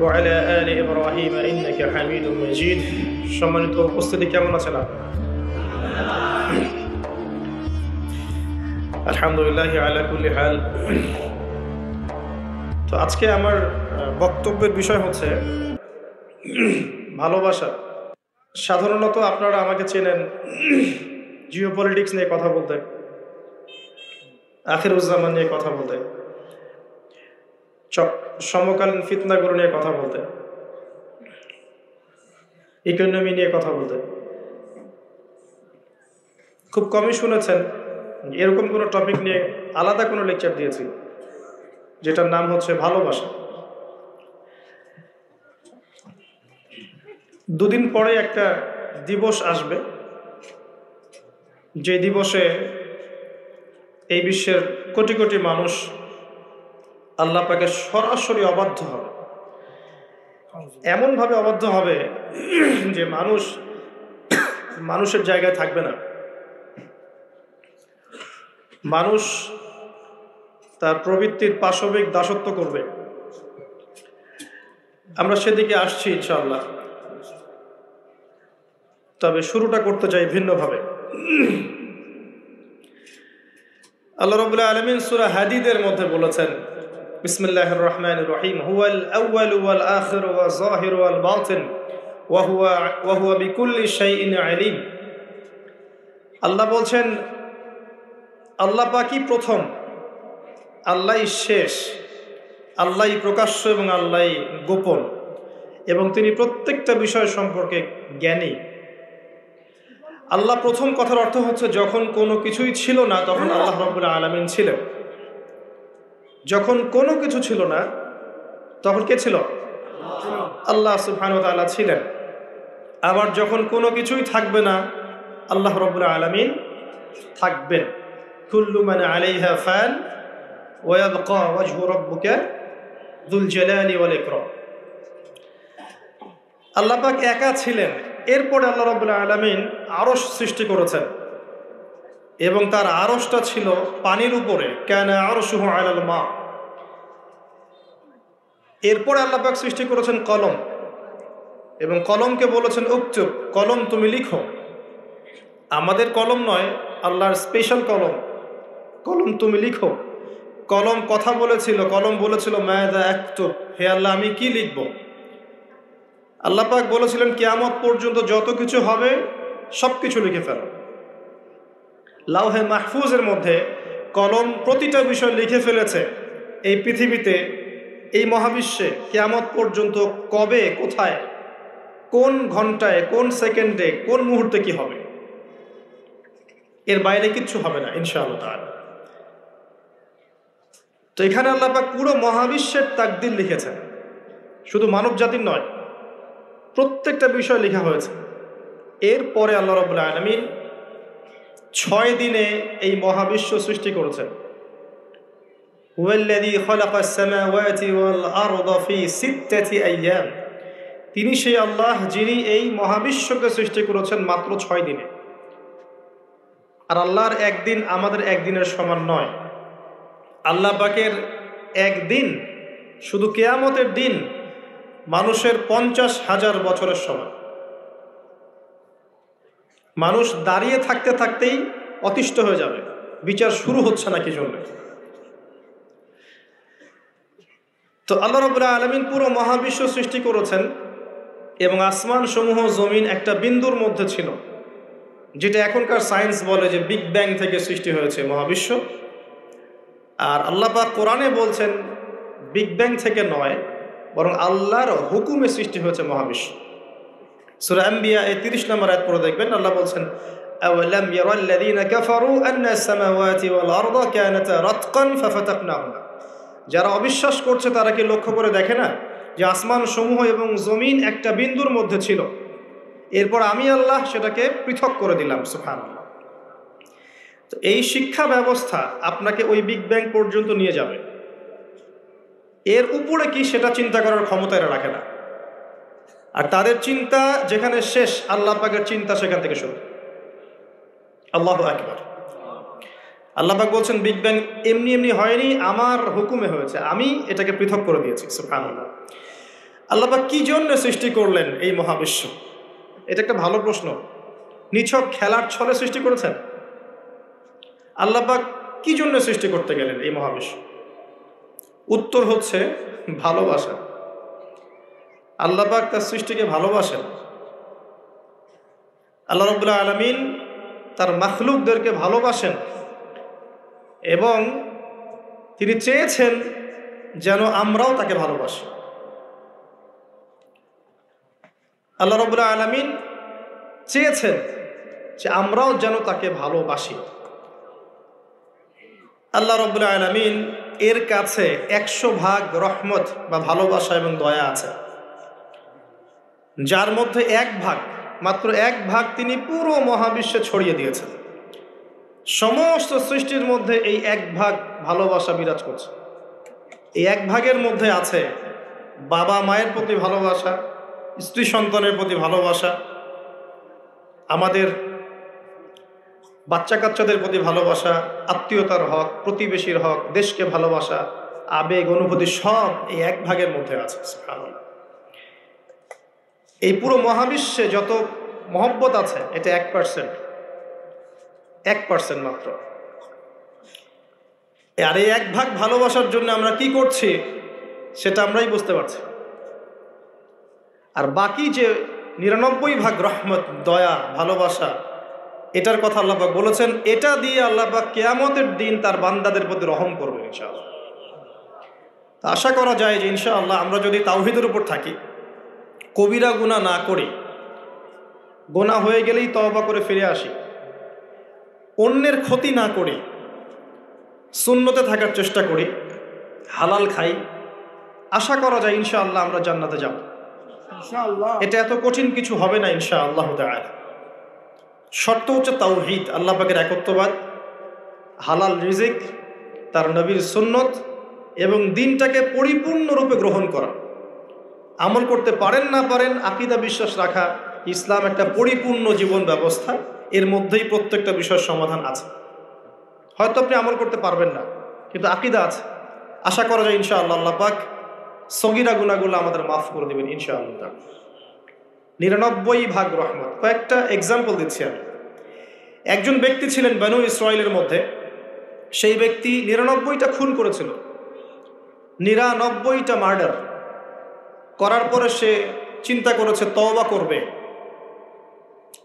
وعلى آل إبراهيم إنك حميد مجيد সম্মানিত উপস্থিতি কেমন আছেন আপনারা? আলহামদুলিল্লাহ আলা কুল্লি হাল। তো আজকে আমার বক্তব্যের বিষয় হচ্ছে ভালোবাসা। সাধারণত আপনারা আমাকে চেনেন জিওপলিটিক্স নিয়ে কথা বলতে, আখিরুজ্জামান নিয়ে কথা বলতে, সমকালীন ফিতনাগুলো নিয়ে কথা বলতে, ইকোনমি নিয়ে কথা বলতে। খুব কমই শুনেছেন এরকম কোনো টপিক নিয়ে আলাদা কোনো লেকচার দিয়েছি যেটার নাম হচ্ছে ভালোবাসা। দুদিন পরে একটা দিবস আসবে, যে দিবসে এই বিশ্বের কোটি কোটি মানুষ আল্লাহ পাকে সরাসরি অবাধ্য হবে। এমনভাবে অবাধ্য হবে যে মানুষের জায়গায় থাকবে না। মানুষ তার প্রবৃত্তির পাশবিক দাসত্ব করবে। আমরা সেদিকে আসছি ইনশাআল্লাহ। তবে শুরুটা করতে চাই ভিন্নভাবে। আল্লাহ রাব্বুল আলামিন সূরা হাদীদের মধ্যে বলেছেন, বিসমিল্লাহির রহমানির রহিম, হুয়াল আউয়ালু ওয়াল আখিরু ওয়াজ যাহিরু ওয়াল বাতিন ওয়া হুয়া বিকুল্লি শাইইন আলিম। আল্লাহ বলছেন, আল্লাহ পাকই প্রথম, আল্লাহই শেষ, আল্লাহই প্রকাশ্য এবং আল্লাহই গোপন, এবং তিনি প্রত্যেকটা বিষয় সম্পর্কে জ্ঞানী। আল্লাহ প্রথম কথার অর্থ হচ্ছে যখন কোনো কিছুই ছিল না তখন আল্লাহ রাব্বুল আলামিন ছিলেন। যখন কোনো কিছু ছিল না তখন কে ছিল? আল্লাহ সুবহানাহু ওয়া তাআলা ছিলেন। আবার যখন কোনো কিছুই থাকবে না আল্লাহ রাব্বুল আলামিন থাকবেন। কুল্লু মান আলাইহা ফান ওয়া ইয়াবকা ওয়াজহু রাব্বিকা যুল জালালি ওয়াল ইকরাম। আল্লাহ পাক একা ছিলেন। এরপরে আল্লাহ রাব্বুল আলামিন আরশ সৃষ্টি করেছেন এবং তার আরশটা ছিল পানির উপরে, কানা আরশুহু আলাল মা। এরপরে আল্লাহ পাক সৃষ্টি করেছেন কলম, এবং কলমকে বলেছেন উকতুব, কলম তুমি লিখো। আমাদের কলম নয়, আল্লাহর স্পেশাল কলম, কলম তুমি লিখো। কলম কথা বলেছিল, কলম বলেছিল মাযা আকতুব, হে আল্লাহ আমি কি লিখব। আল্লাহ পাক বলেছিলেন কিয়ামত পর্যন্ত যত কিছু হবে সব কিছু লিখে ফেলো। লাউহে মাহফুজের মধ্যে কলম প্রতিটা বিষয় লিখে ফেলেছে। এই পৃথিবীতে, এই মহাবিশ্বে কিয়ামত পর্যন্ত কবে, কোথায়, কোন ঘন্টায়, কোন সেকেন্ডে, কোন মুহূর্তে কি হবে, এর বাইরে কিচ্ছু হবে না ইনশাআল্লাহ তাআলা। তো এখানে আল্লাহ পাক পুরো মহাবিশ্বের তাকদীর লিখেছেন, শুধু মানব জাতির নয়, প্রত্যেকটা বিষয় লেখা হয়েছে। এরপরে আল্লাহ রাব্বুল আলামিন 6 দিনে এই মহাবিশ্ব সৃষ্টি করেছেন। হুয়াল্লাযী খালাকাস সামাওয়াতি ওয়াল আরদা ফি 6 আইয়াম। তিনি সেই আল্লাহ যিনি এই মহাবিশ্বকে সৃষ্টি করেছেন মাত্র 6 দিনে। আর আল্লাহর একদিন আমাদের একদিনের সমান নয়। আল্লাহ পাকের একদিন, শুধু কিয়ামতের দিন, মানুষের 50,000 বছরের সমান। মানুষ দাঁড়িয়ে থাকতে থাকতেই অতিষ্ঠ হয়ে যাবে, বিচার শুরু হচ্ছে না কি জন্য। তো আল্লাহ রাব্বুল আলামিন পুরো মহাবিশ্ব সৃষ্টি করেছেন এবং আসমান সমূহ জমিন একটা বিন্দুর মধ্যে ছিল, যেটা এখনকার সায়েন্স বলে যে বিগ ব্যাং থেকে সৃষ্টি হয়েছে মহাবিশ্ব। আর আল্লাহ পাক কোরআনে বলছেন বিগ ব্যাং থেকে নয়, বরং আল্লাহর হুকুমে সৃষ্টি হয়েছে মহাবিশ্ব। সূরা আম্বিয়া 30 নম্বর আয়াত পড়ে দেখবেন, আল্লাহ বলছেন আওয়ালাম ইয়ারাল্লাযীনা কাফারু আন্নাস সামাওয়াতি ওয়াল আরদা কানাতা রাতকান ফাফাতাকনাহুমা। যারা অবিশ্বাস করছে তারা কি লক্ষ্য করে দেখে না যে আসমান সমূহ এবং জমিন একটা বিন্দুর মধ্যে ছিল, এরপর আমি আল্লাহ সেটাকে পৃথক করে দিলাম। সুবহানাল্লাহ। তো এই শিক্ষা ব্যবস্থা আপনাকে ওই বিগ ব্যাং পর্যন্ত নিয়ে যাবে। এর উপরে কি সেটা চিন্তা করার ক্ষমতা এরা রাখে না। আর তাদের চিন্তা যেখানে শেষ, আল্লাহ পাকের চিন্তা সেখান থেকে শুরু। আল্লাহু আকবার। আল্লাহ পাক বলছেন বিগ ব্যাং এমনি এমনি হয়নি, আমার হুকুমে হয়েছে, আমি এটাকে পৃথক করে দিয়েছি। সুবহানাল্লাহ। আল্লাহ পাক কি জন্য সৃষ্টি করলেন এই মহাবিশ্ব? এটা একটা ভালো প্রশ্ন। নিছক খেলার ছলে সৃষ্টি করেছেন? আল্লাহ পাক কি জন্য সৃষ্টি করতে গেলেন এই মহাবিশ্ব? উত্তর হচ্ছে ভালোবাসা। আল্লাহ পাক তার সৃষ্টিকে ভালোবাসেন। আল্লাহ রাব্বুল আলামিন তার মাখলুকদেরকে ভালোবাসেন এবং তিনি চেয়েছেন যেন আমরাও তাকে ভালোবাসি। আল্লাহ রাব্বুল আলামিন চেয়েছেন যে আমরাও যেন তাকে ভালোবাসি। আল্লাহ রাব্বুল আলামিন এর কাছে 100 ভাগ রহমত বা ভালোবাসা এবং দয়া আছে, যার মধ্যে 1 ভাগ, মাত্র 1 ভাগ তিনি পুরো মহাবিশ্বে ছড়িয়ে দিয়েছেন। সমস্ত সৃষ্টির মধ্যে এই 1 ভাগ ভালোবাসা বিরাজ করছে। এই 1 ভাগের মধ্যে আছে বাবা মায়ের প্রতি ভালোবাসা, স্ত্রী সন্তানের প্রতি ভালোবাসা, আমাদের বাচ্চা কাচ্চাদের প্রতি ভালোবাসা, আত্মীয়তার হক, প্রতিবেশীর হক, দেশকে ভালোবাসা, আবেগ অনুভূতি সব এই 1 ভাগের মধ্যে আছে। সুবহানাল্লাহ। এই পুরো মহাবিশ্বে যত মহব্বত আছে এটা 1%, 1% মাত্র। আর এই 1 ভাগ ভালোবাসার জন্য আমরা কি করছি সেটা আমরাই বুঝতে পারছি। আর বাকি যে 99 ভাগ রহমত, দয়া, ভালোবাসা, এটার কথা আল্লাহ পাক বলেছেন, এটা দিয়ে আল্লাহ পাক কিয়ামতের দিন তার বান্দাদের প্রতি রহম করবেন ইনশাআল্লাহ। তা আশা করা যায় যে ইনশাআল্লাহ আমরা যদি তাওহীদের উপর থাকি, কবিরা গুনাহ না করি, গুনাহ হয়ে গেলেই তওবা করে ফিরে আসি, অন্যের ক্ষতি না করি, সুন্নতে থাকার চেষ্টা করি, হালাল খাই, আশা করা যায় ইনশাআল্লাহ আমরা জান্নাতে যাব ইনশাআল্লাহ। এটা এত কঠিন কিছু হবে না ইনশাআল্লাহ তাআলা। শর্ত হচ্ছে তাওহীদ, আল্লাহ পাকের একত্ববাদ, হালাল রিজিক, তার নবীর সুন্নত এবং দিনটাকে পরিপূর্ণরূপে গ্রহণ করা। আমল করতে পারেন না পারেন, আকীদা বিশ্বাস রাখা, ইসলাম একটা পরিপূর্ণ জীবন ব্যবস্থা, এর মধ্যেই প্রত্যেকটা বিষয়ের সমাধান আছে। হয়তো আপনি আমল করতে পারবেন না, কিন্তু আকীদা আছে। আশা করা যায় ইনশাআল্লাহ আল্লাহ পাক সগীরা গুনাহগুলো আমাদের মাফ করে দেবেন ইনশাআল্লাহ। 99 ভাগ রহমত। কয়েকটা এক্সাম্পল দিচ্ছি আমি। একজন ব্যক্তি ছিলেন বনু ইসরাইলের মধ্যে, সেই ব্যক্তি 99টা খুন করেছিল, 99টা মার্ডার করার পরে সে চিন্তা করেছে তওবা করবে।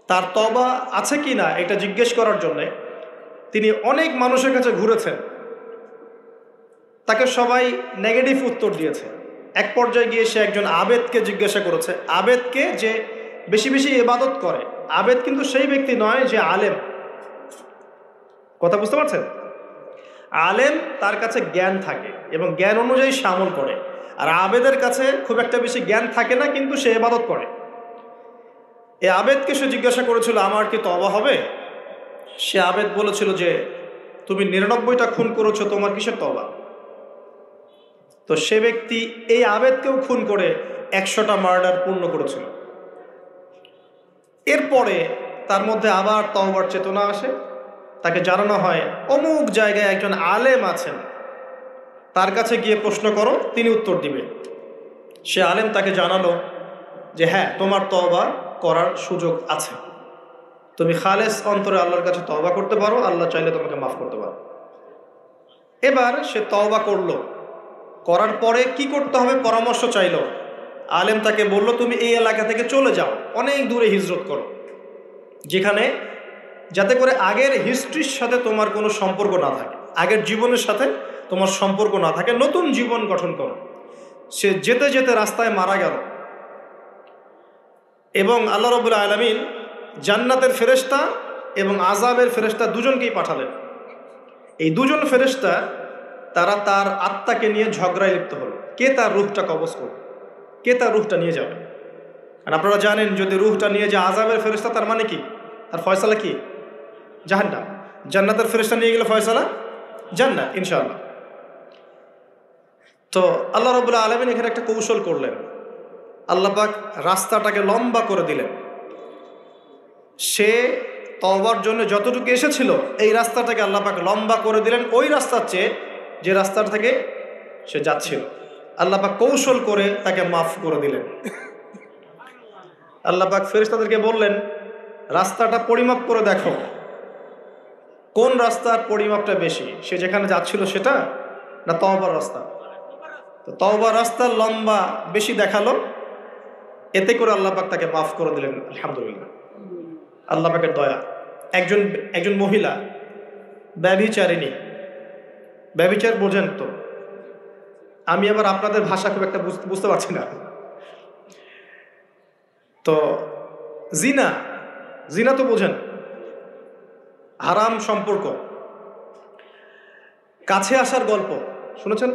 তার তওবা আছে কি না এটা জিজ্ঞেস করার জন্যে তিনি অনেক মানুষের কাছে ঘুরেছেন। তাকে সবাই নেগেটিভ উত্তর দিয়েছে। এক পর্যায়ে গিয়ে সে একজন আবেদকে জিজ্ঞাসা করেছে, আবেদকে যে বেশি বেশি ইবাদত করে। আবেদ কিন্তু সেই ব্যক্তি নয় যে আলেম, কথা বুঝতে পারছেন? আলেম তার কাছে জ্ঞান থাকে এবং জ্ঞান অনুযায়ী সে আমল করে, আর আবেদের কাছে খুব একটা বেশি জ্ঞান থাকে না, কিন্তু সে ইবাদত করে। এই আবেদকে সে জিজ্ঞাসা করেছিল, আমার কি তওবা হবে? সে আবেদ বলেছিল যে তুমি 99টা খুন করেছো, তোমার কিসের তওবা? তো সে ব্যক্তি এই আবেদকেও খুন করে 100টা মার্ডার পূর্ণ করেছিল। এরপরে তার মধ্যে আবার তওবার চেতনা আসে, তাকে জানানো হয় অমুক জায়গায় একজন আলেম আছেন, তার কাছে গিয়ে প্রশ্ন করো, তিনি উত্তর দিবে। সে আলেম তাকে জানালো যে হ্যাঁ, তোমার তওবা করার সুযোগ আছে, তুমি খালেস অন্তরে আল্লাহর কাছে তওবা করতে পারো, আল্লাহ চাইলে তোমাকে মাফ করতে পারো। এবার সে তওবা করলো, করার পরে কি করতে হবে পরামর্শ চাইলো। আলেম তাকে বলল, তুমি এই এলাকা থেকে চলে যাও, অনেক দূরে হিজরত করো, যেখানে যাতে করে আগের হিস্ট্রির সাথে তোমার কোনো সম্পর্ক না থাকে, আগের জীবনের সাথে তোমার সম্পর্ক না থাকে, নতুন জীবন গঠন করো। সে যেতে যেতে রাস্তায় মারা গেল এবং আল্লাহ রাব্বুল আলামিন জান্নাতের ফেরেশতা এবং আযাবের ফেরেশতা দুজনকেই পাঠালেন। এই দুজন ফেরেশতা তারা তার আত্মাকে নিয়ে ঝগড়ায় লিপ্ত হলো, কে তার রূহটা কবজ করবে, কে তার রূহটা নিয়ে যাবে। আর আপনারা জানেন, যদি রূহটা নিয়ে যায় আযাবের ফেরেশতা, তার মানে কি? তার ফয়সালা কি? জাহান্নাম। জান্নাতের ফেরেশতা নিয়ে গেলে ফয়সালা জান্নাত ইনশাআল্লাহ। তো আল্লাহ রাব্বুল আলামিন এখানে একটা কৌশল করলেন। আল্লাহ পাক রাস্তাটাকে লম্বা করে দিলেন। সে তওবার জন্য যতটুকু এসেছিল এই রাস্তাটাকে আল্লাহ পাক লম্বা করে দিলেন, ওই রাস্তার চেয়ে যে রাস্তা থেকে সে যাচ্ছিল। আল্লাহ পাক কৌশল করে তাকে মাফ করে দিলেন। আল্লাহ পাক ফেরেশতাদেরকে বললেন, রাস্তাটা পরিমাপ করে দেখো, কোন রাস্তার পরিমাপটা বেশি, সে যেখানে যাচ্ছিল সেটা না তওবার রাস্তা? তো তওবার রাস্তার লম্বা বেশি দেখালো, এতে করে আল্লাহ পাক তাকে মাফ করে দিলেন। আলহামদুলিল্লাহ, আল্লাহ পাকের দয়া। একজন মহিলা ব্যভিচারিণী, ব্যভিচার বোঝেন তো? আমি আবার আপনাদের ভাষা খুব একটা বুঝতে পারছি না। তো জিনা, জিনা তো বোঝেন, হারাম সম্পর্ক, কাছে আসার গল্প শুনেছেন?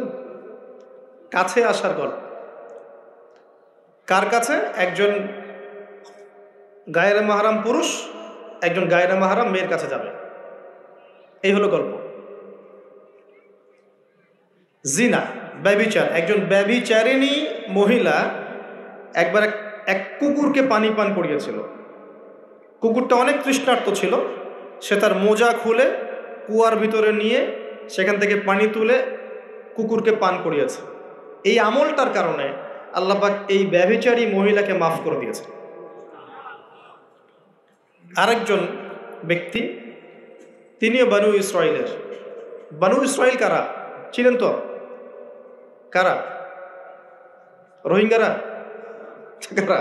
কাছে আসার গল্প কার কাছে? একজন গায়রে মাহরাম পুরুষ একজন গায়রে মাহরাম মেয়ের কাছে যাবে, এই হলো গল্প। জিনা, ব্যভিচার। একজন ব্যভিচারিণী মহিলা একবার এক কুকুরকে পানি পান করিয়েছিল। কুকুরটা অনেক তৃষ্ণার্ত ছিল, সে তার মোজা খুলে কুয়ার ভিতরে নিয়ে সেখান থেকে পানি তুলে কুকুরকে পান করিয়েছে। এই আমলটার কারণে আল্লাহ পাক এই ব্যভিচারী মহিলাকে মাফ করে দিয়েছে। আরেকজন ব্যক্তি, তিনিও বানু ইসরাইলের। বানু ইসরাইল কারা ছিলেন তো? কারা? রোহিঙ্গারা? কারা?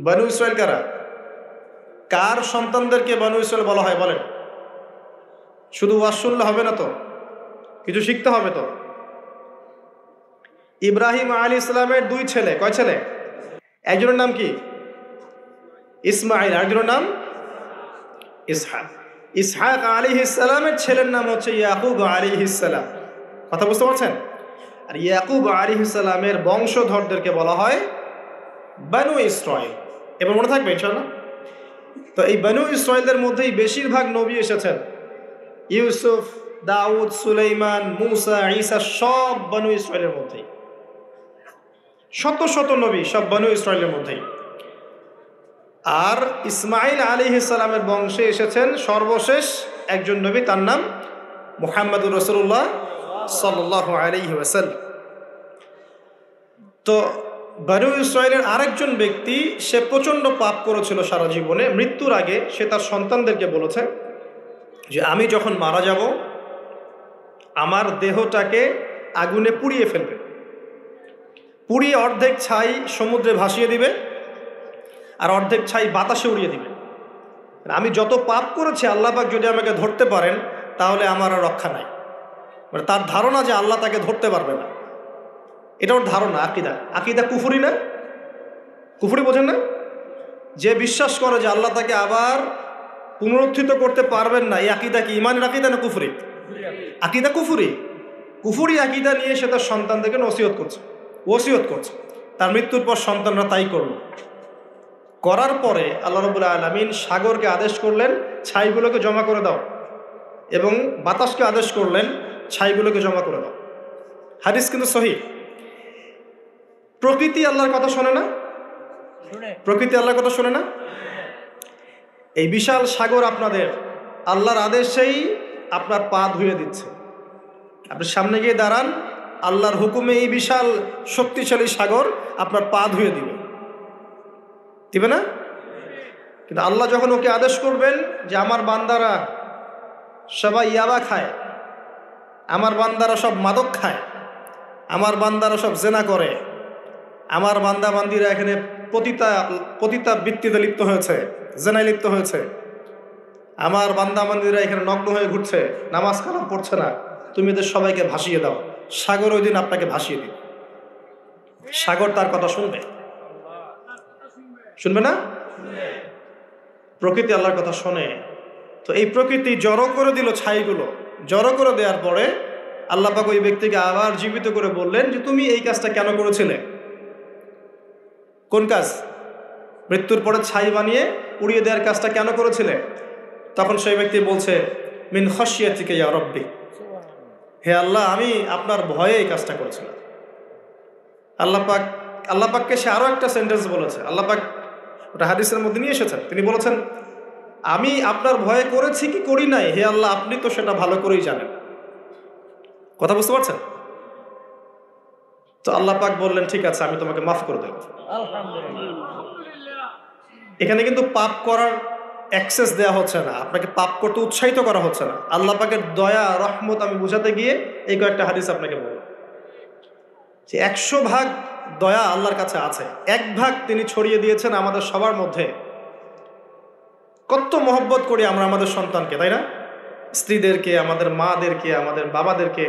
বানু ইসরাইল কারা? কার সন্তানদেরকে বানু ইসরাইল বলা হয় বলেন? শুধু ওয়াজ শুনলে হবে না তো, কিছু শিখতে হবে তো। ইব্রাহিম আলাইহিস সালামের দুই ছেলে, কয় ছেলে? একজনের নাম কি? ইসমাইল, আরেকজনের নাম ইসহাক। ইসহাক আলাইহিস সালামের ছেলের নাম হচ্ছে ইয়াকুব আলাইহিস সালাম। কথা বুঝতে পারছেন? আর ইয়াকুব আলাইহিস সালামের বংশধরদেরকে বলা হয় বানু ইসরাইল। এবার মনে থাকবে ইনশাআল্লাহ। তো এই বানু ইসরাইলদের মধ্যেই বেশিরভাগ নবী এসেছেন। ইউসুফ, দাউদ, সুলাইমান, মুসা, ঈসা সব বানু ইসরাইলের মধ্যেই। শত শত নবী সব বানু ইসরাইলের মধ্যেই। আর ইসমাইল আলাইহিস সালামের বংশে এসেছেন সর্বশেষ একজন নবী, তার নাম মুহাম্মদুর রাসূলুল্লাহ সাল্লাল্লাহু আলাইহি ওয়াসাল্লাম। তো বানু ইসরাইলের আরেকজন ব্যক্তি, সে প্রচণ্ড পাপ করেছিল সারা জীবনে। মৃত্যুর আগে সে তার সন্তানদেরকে বলেছে যে আমি যখন মারা যাব আমার দেহটাকে আগুনে পুড়িয়ে ফেলবে, পুড়িয়ে অর্ধেক ছাই সমুদ্রে ভাসিয়ে দিবে আর অর্ধেক ছাই বাতাসে উড়িয়ে দিবে। আমি যত পাপ করেছি আল্লাহ পাক যদি আমাকে ধরতে পারেন তাহলে আমার আর রক্ষা নাই। মানে তার ধারণা যে আল্লাহ তাকে ধরতে পারবে না, এটা ওর ধারণা। আকিদা, আকিদা কুফরি না? কুফরি বোঝেন না? যে বিশ্বাস করে যে আল্লাহ তাকে আবার পুনরুত্থিত করতে পারবেন না, এই আকিদা কি ইমানের আকিদা না কুফরি? আকিদা কুফরি। কুফরি আকিদা নিয়ে সে তার সন্তানদেরকে ওসিয়ত করছে। তার মৃত্যুর পর সন্তানরা তাই করল। করার পরে আল্লাহ রাব্বুল আলামিন সাগরকে আদেশ করলেন ছাইগুলোকে জমা করে দাও, এবং বাতাসকে আদেশ করলেন ছাইগুলোকে জমা করে দাও। হাদিস কিন্তু সহিহ। প্রকৃতি আল্লাহর কথা শোনে না? প্রকৃতি আল্লাহর কথা শোনে না? এই বিশাল সাগর আপনাদের আল্লাহর আদেশেই আপনার পা ধুয়ে দিচ্ছে। আপনি সামনে গিয়ে দাঁড়ান, আল্লাহর হুকুমে এই বিশাল শক্তিশালী সাগর আপনার পা ধুয়ে দিবে না? কিন্তু আল্লাহ যখন ওকে আদেশ করবেন যে আমার বান্দারা সবাই ইয়াবা খায়, আমার বান্দারা সব মাদক খায়, আমার বান্দারা সব জেনা করে, আমার বান্দা বান্দিরা এখানে পতিতা বৃত্তিতে লিপ্ত হয়েছে, জেনায় লিপ্ত হয়েছে, আমার বান্দা বান্দিরা এখানে নগ্ন হয়ে ঘুরছে, নামাজ কালাম পড়ছে না, তুমি এদের সবাইকে ভাসিয়ে দাও। সাগর ওই দিন আপনাকে ভাসিয়ে দিবে। সাগর তার কথা শুনবে না? প্রকৃতি আল্লাহর কথা শোনে। তো এই প্রকৃতি জড়ো করে দিল ছাইগুলো। জড়ো করে দেওয়ার পরে আল্লাহ পাক ওই ব্যক্তিকে আবার জীবিত করে বললেন যে তুমি এই কাজটা কেন করেছিলে? কোন কাজ? মৃত্যুর পরে ছাই বানিয়ে উড়িয়ে দেওয়ার কাজটা কেন করেছিলে? তখন সেই ব্যক্তি বলছে মিন খাশিয়াতিকা ইয়া রাব্বি, হে আল্লাহ আমি আপনার ভয়ে এই কাজটা করেছিলাম। আল্লাহ পাককে সে আরো একটা সেন্টেন্স বলেছে। আল্লাহ পাক ওটা হাদিসের মধ্যে নিয়ে এসেছেন। তিনি বলেছেন আমি আপনার ভয়ে করেছি কি করি নাই, হে আল্লাহ আপনি তো সেটা ভালো করেই জানেন। কথা বুঝতে পারছেন? তো আল্লাহ পাক বললেন ঠিক আছে আমি তোমাকে মাফ করে দেব। এখানে কিন্তু পাপ করার অ্যাক্সেস দেওয়া হচ্ছে না, আপনাকে পাপ করতে উৎসাহিত করা হচ্ছে না। আল্লাহ পাকের দয়া রহমত আমি বুঝাতে গিয়ে এই কয়েকটা হাদিস আপনাকে বললাম যে 100 ভাগ দয়া আল্লাহর কাছে আছে, 1 ভাগ তিনি ছড়িয়ে দিয়েছেন আমাদের সবার মধ্যে। কত মহব্বত করি আমরা আমাদের সন্তানকে, তাই না? স্ত্রীদেরকে, আমাদের মাদেরকে, আমাদের বাবাদেরকে,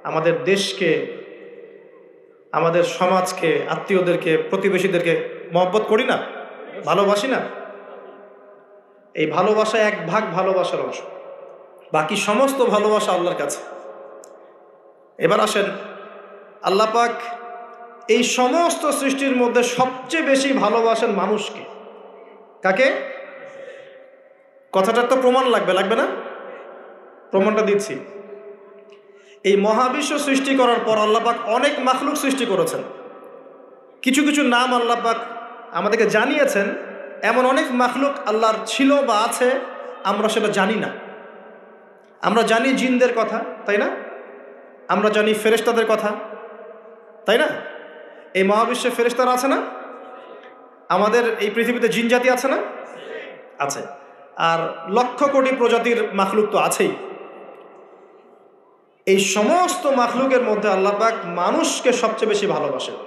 আমাদের দেশকে, আমাদের সমাজকে, আত্মীয়দেরকে, প্রতিবেশীদেরকে মহব্বত করি না, ভালোবাসি না? এই ভালোবাসা 1 ভাগ ভালোবাসার অংশ, বাকি সমস্ত ভালোবাসা আল্লাহর কাছে। এবার আসেন, আল্লাহ পাক এই সমস্ত সৃষ্টির মধ্যে সবচেয়ে বেশি ভালোবাসেন মানুষকে। কাকে? কথাটার তো প্রমাণ লাগবে না? প্রমাণটা দিচ্ছি। এই মহাবিশ্ব সৃষ্টি করার পর আল্লাহ পাক অনেক মাখলুক সৃষ্টি করেছেন। কিছু কিছু নাম আল্লাহ পাক আমাদেরকে জানিয়েছেন। এমন অনেক মাখলুক আল্লাহর ছিল বা আছে, আমরা সেটা জানি না। আমরা জানি জিনদের কথা, তাই না? আমরা জানি ফেরেশতাদের কথা, তাই না? এই মহাবিশ্বে ফেরেশতারা আছে না? আমাদের এই পৃথিবীতে জিন জাতি আছে না? আছে। আর লক্ষ কোটি প্রজাতির মাখলুক তো আছেই। এই সমস্ত মাখলুকের মধ্যে আল্লাহ পাক মানুষকে সবচেয়ে বেশি ভালোবাসেন।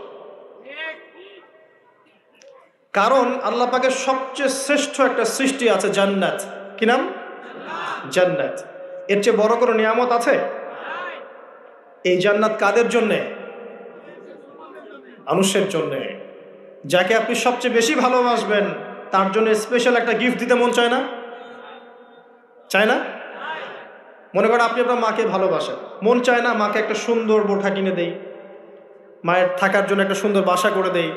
কারণ আল্লাহ পাকের সবচেয়ে শ্রেষ্ঠ একটা সৃষ্টি আছে, জান্নাত। কি নাম? জান্নাত। এর চেয়ে বড় কোনো নিয়ামত আছে? এই জান্নাত কাদের জন্যে? মানুষের জন্যে। যাকে আপনি সবচেয়ে বেশি ভালোবাসবেন তার জন্য স্পেশাল একটা গিফট দিতে মন চায় না? চায় না? মনে করেন আপনি আপনার মাকে ভালোবাসেন, মন চায় না মাকে একটা সুন্দর বোরখা কিনে দেই, মায়ের থাকার জন্য একটা সুন্দর বাসা করে দেই,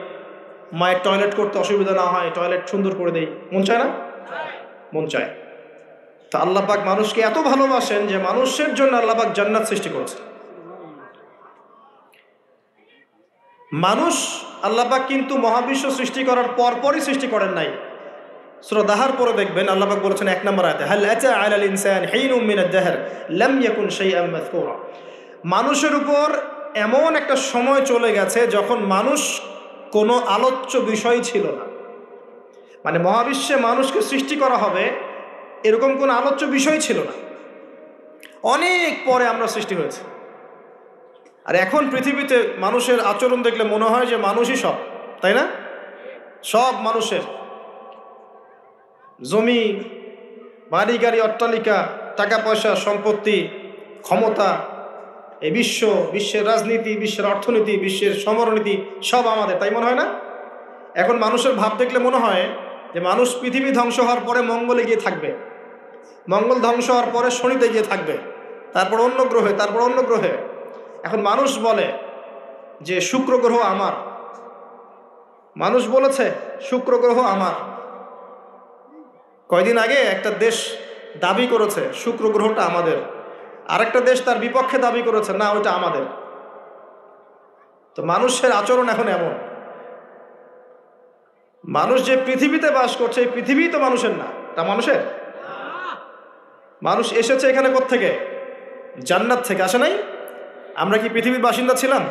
মায়ের টয়লেট করতে অসুবিধা না হয় টয়লেট সুন্দর করে দেই, মন চায় না? মন চায়। তা আল্লাহ পাক মানুষকে এত ভালোবাসেন যে মানুষের জন্য আল্লাহ পাক জান্নাত সৃষ্টি করেছেন। মানুষ আল্লাহ পাক কিন্তু মহাবিশ্ব সৃষ্টি করার পরপরই সৃষ্টি করেন নাই। সূরা দাহর পরে দেখবেন আল্লাহ পাক বলেছেন 1 নম্বর আয়াতে, হাল আতা আলাল ইনসান হিনুম মিনাদ দাহর লাম ইয়াকুন শাইআন মাযকুরা। মানুষের উপর এমন একটা সময় চলে গেছে যখন মানুষ কোনো আলোচ্য বিষয় ছিল না। মানে মহাবিশ্বে মানুষকে সৃষ্টি করা হবে এরকম কোনো আলোচ্য বিষয় ছিল না, অনেক পরে আমরা সৃষ্টি হয়েছে। আর এখন পৃথিবীতে মানুষের আচরণ দেখলে মনে হয় যে মানুষই সব, তাই না? সব মানুষের জমি, বাড়ি গাড়ি, অট্টালিকা, টাকা পয়সা, সম্পত্তি, ক্ষমতা, এই বিশ্বের রাজনীতি, বিশ্বের অর্থনীতি, বিশ্বের সমরনীতি সব আমাদের, তাই মনে হয় না? এখন মানুষের ভাব দেখলে মনে হয় যে মানুষ পৃথিবী ধ্বংস হওয়ার পরে মঙ্গলে গিয়ে থাকবে, মঙ্গল ধ্বংস হওয়ার পরে শনিতে গিয়ে থাকবে, তারপর অন্য গ্রহে, তারপর অন্য গ্রহে। এখন মানুষ বলে যে শুক্র গ্রহ আমার, মানুষ বলেছে শুক্র গ্রহ আমার। কয়দিন আগে একটা দেশ দাবি করেছে শুক্র গ্রহটা আমাদের, আরেকটা দেশ তার বিপক্ষে দাবি করেছে না ওইটা আমাদের। তো মানুষের আচরণ এখন এমন। মানুষ যে পৃথিবীতে বাস করছে এই পৃথিবী তো মানুষের না, তা মানুষের। মানুষ এসেছে এখানে কোত্থেকে? জান্নাত থেকে, আসে নাই? আমরা কি পৃথিবীর বাসিন্দা ছিলাম?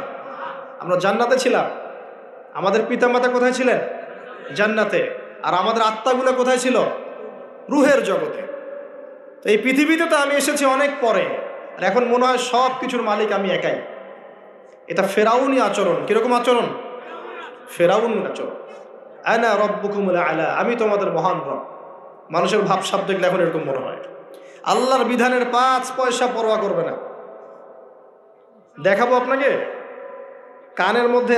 আমরা জান্নাতে ছিলাম। আমাদের পিতামাতা কোথায় ছিলেন? জান্নাতে। আর আমাদের আত্মাগুলো কোথায় ছিল? রুহের জগতে। তো এই পৃথিবীতে তো আমি এসেছি অনেক পরে, আর এখন মনে হয় সব কিছুর মালিক আমি একাই। এটা ফেরাউনি আচরণ। কিরকম আচরণ? ফেরাউনি আচরণ। আনা রব্বুকুমুল আলা, আমি তোমাদের মহান রব। মানুষের ভাবসাব দেখলে এখন এরকম মনে হয়। আল্লাহর বিধানের 5 পয়সা পরোয়া করবে না। দেখাবো আপনাকে, কানের মধ্যে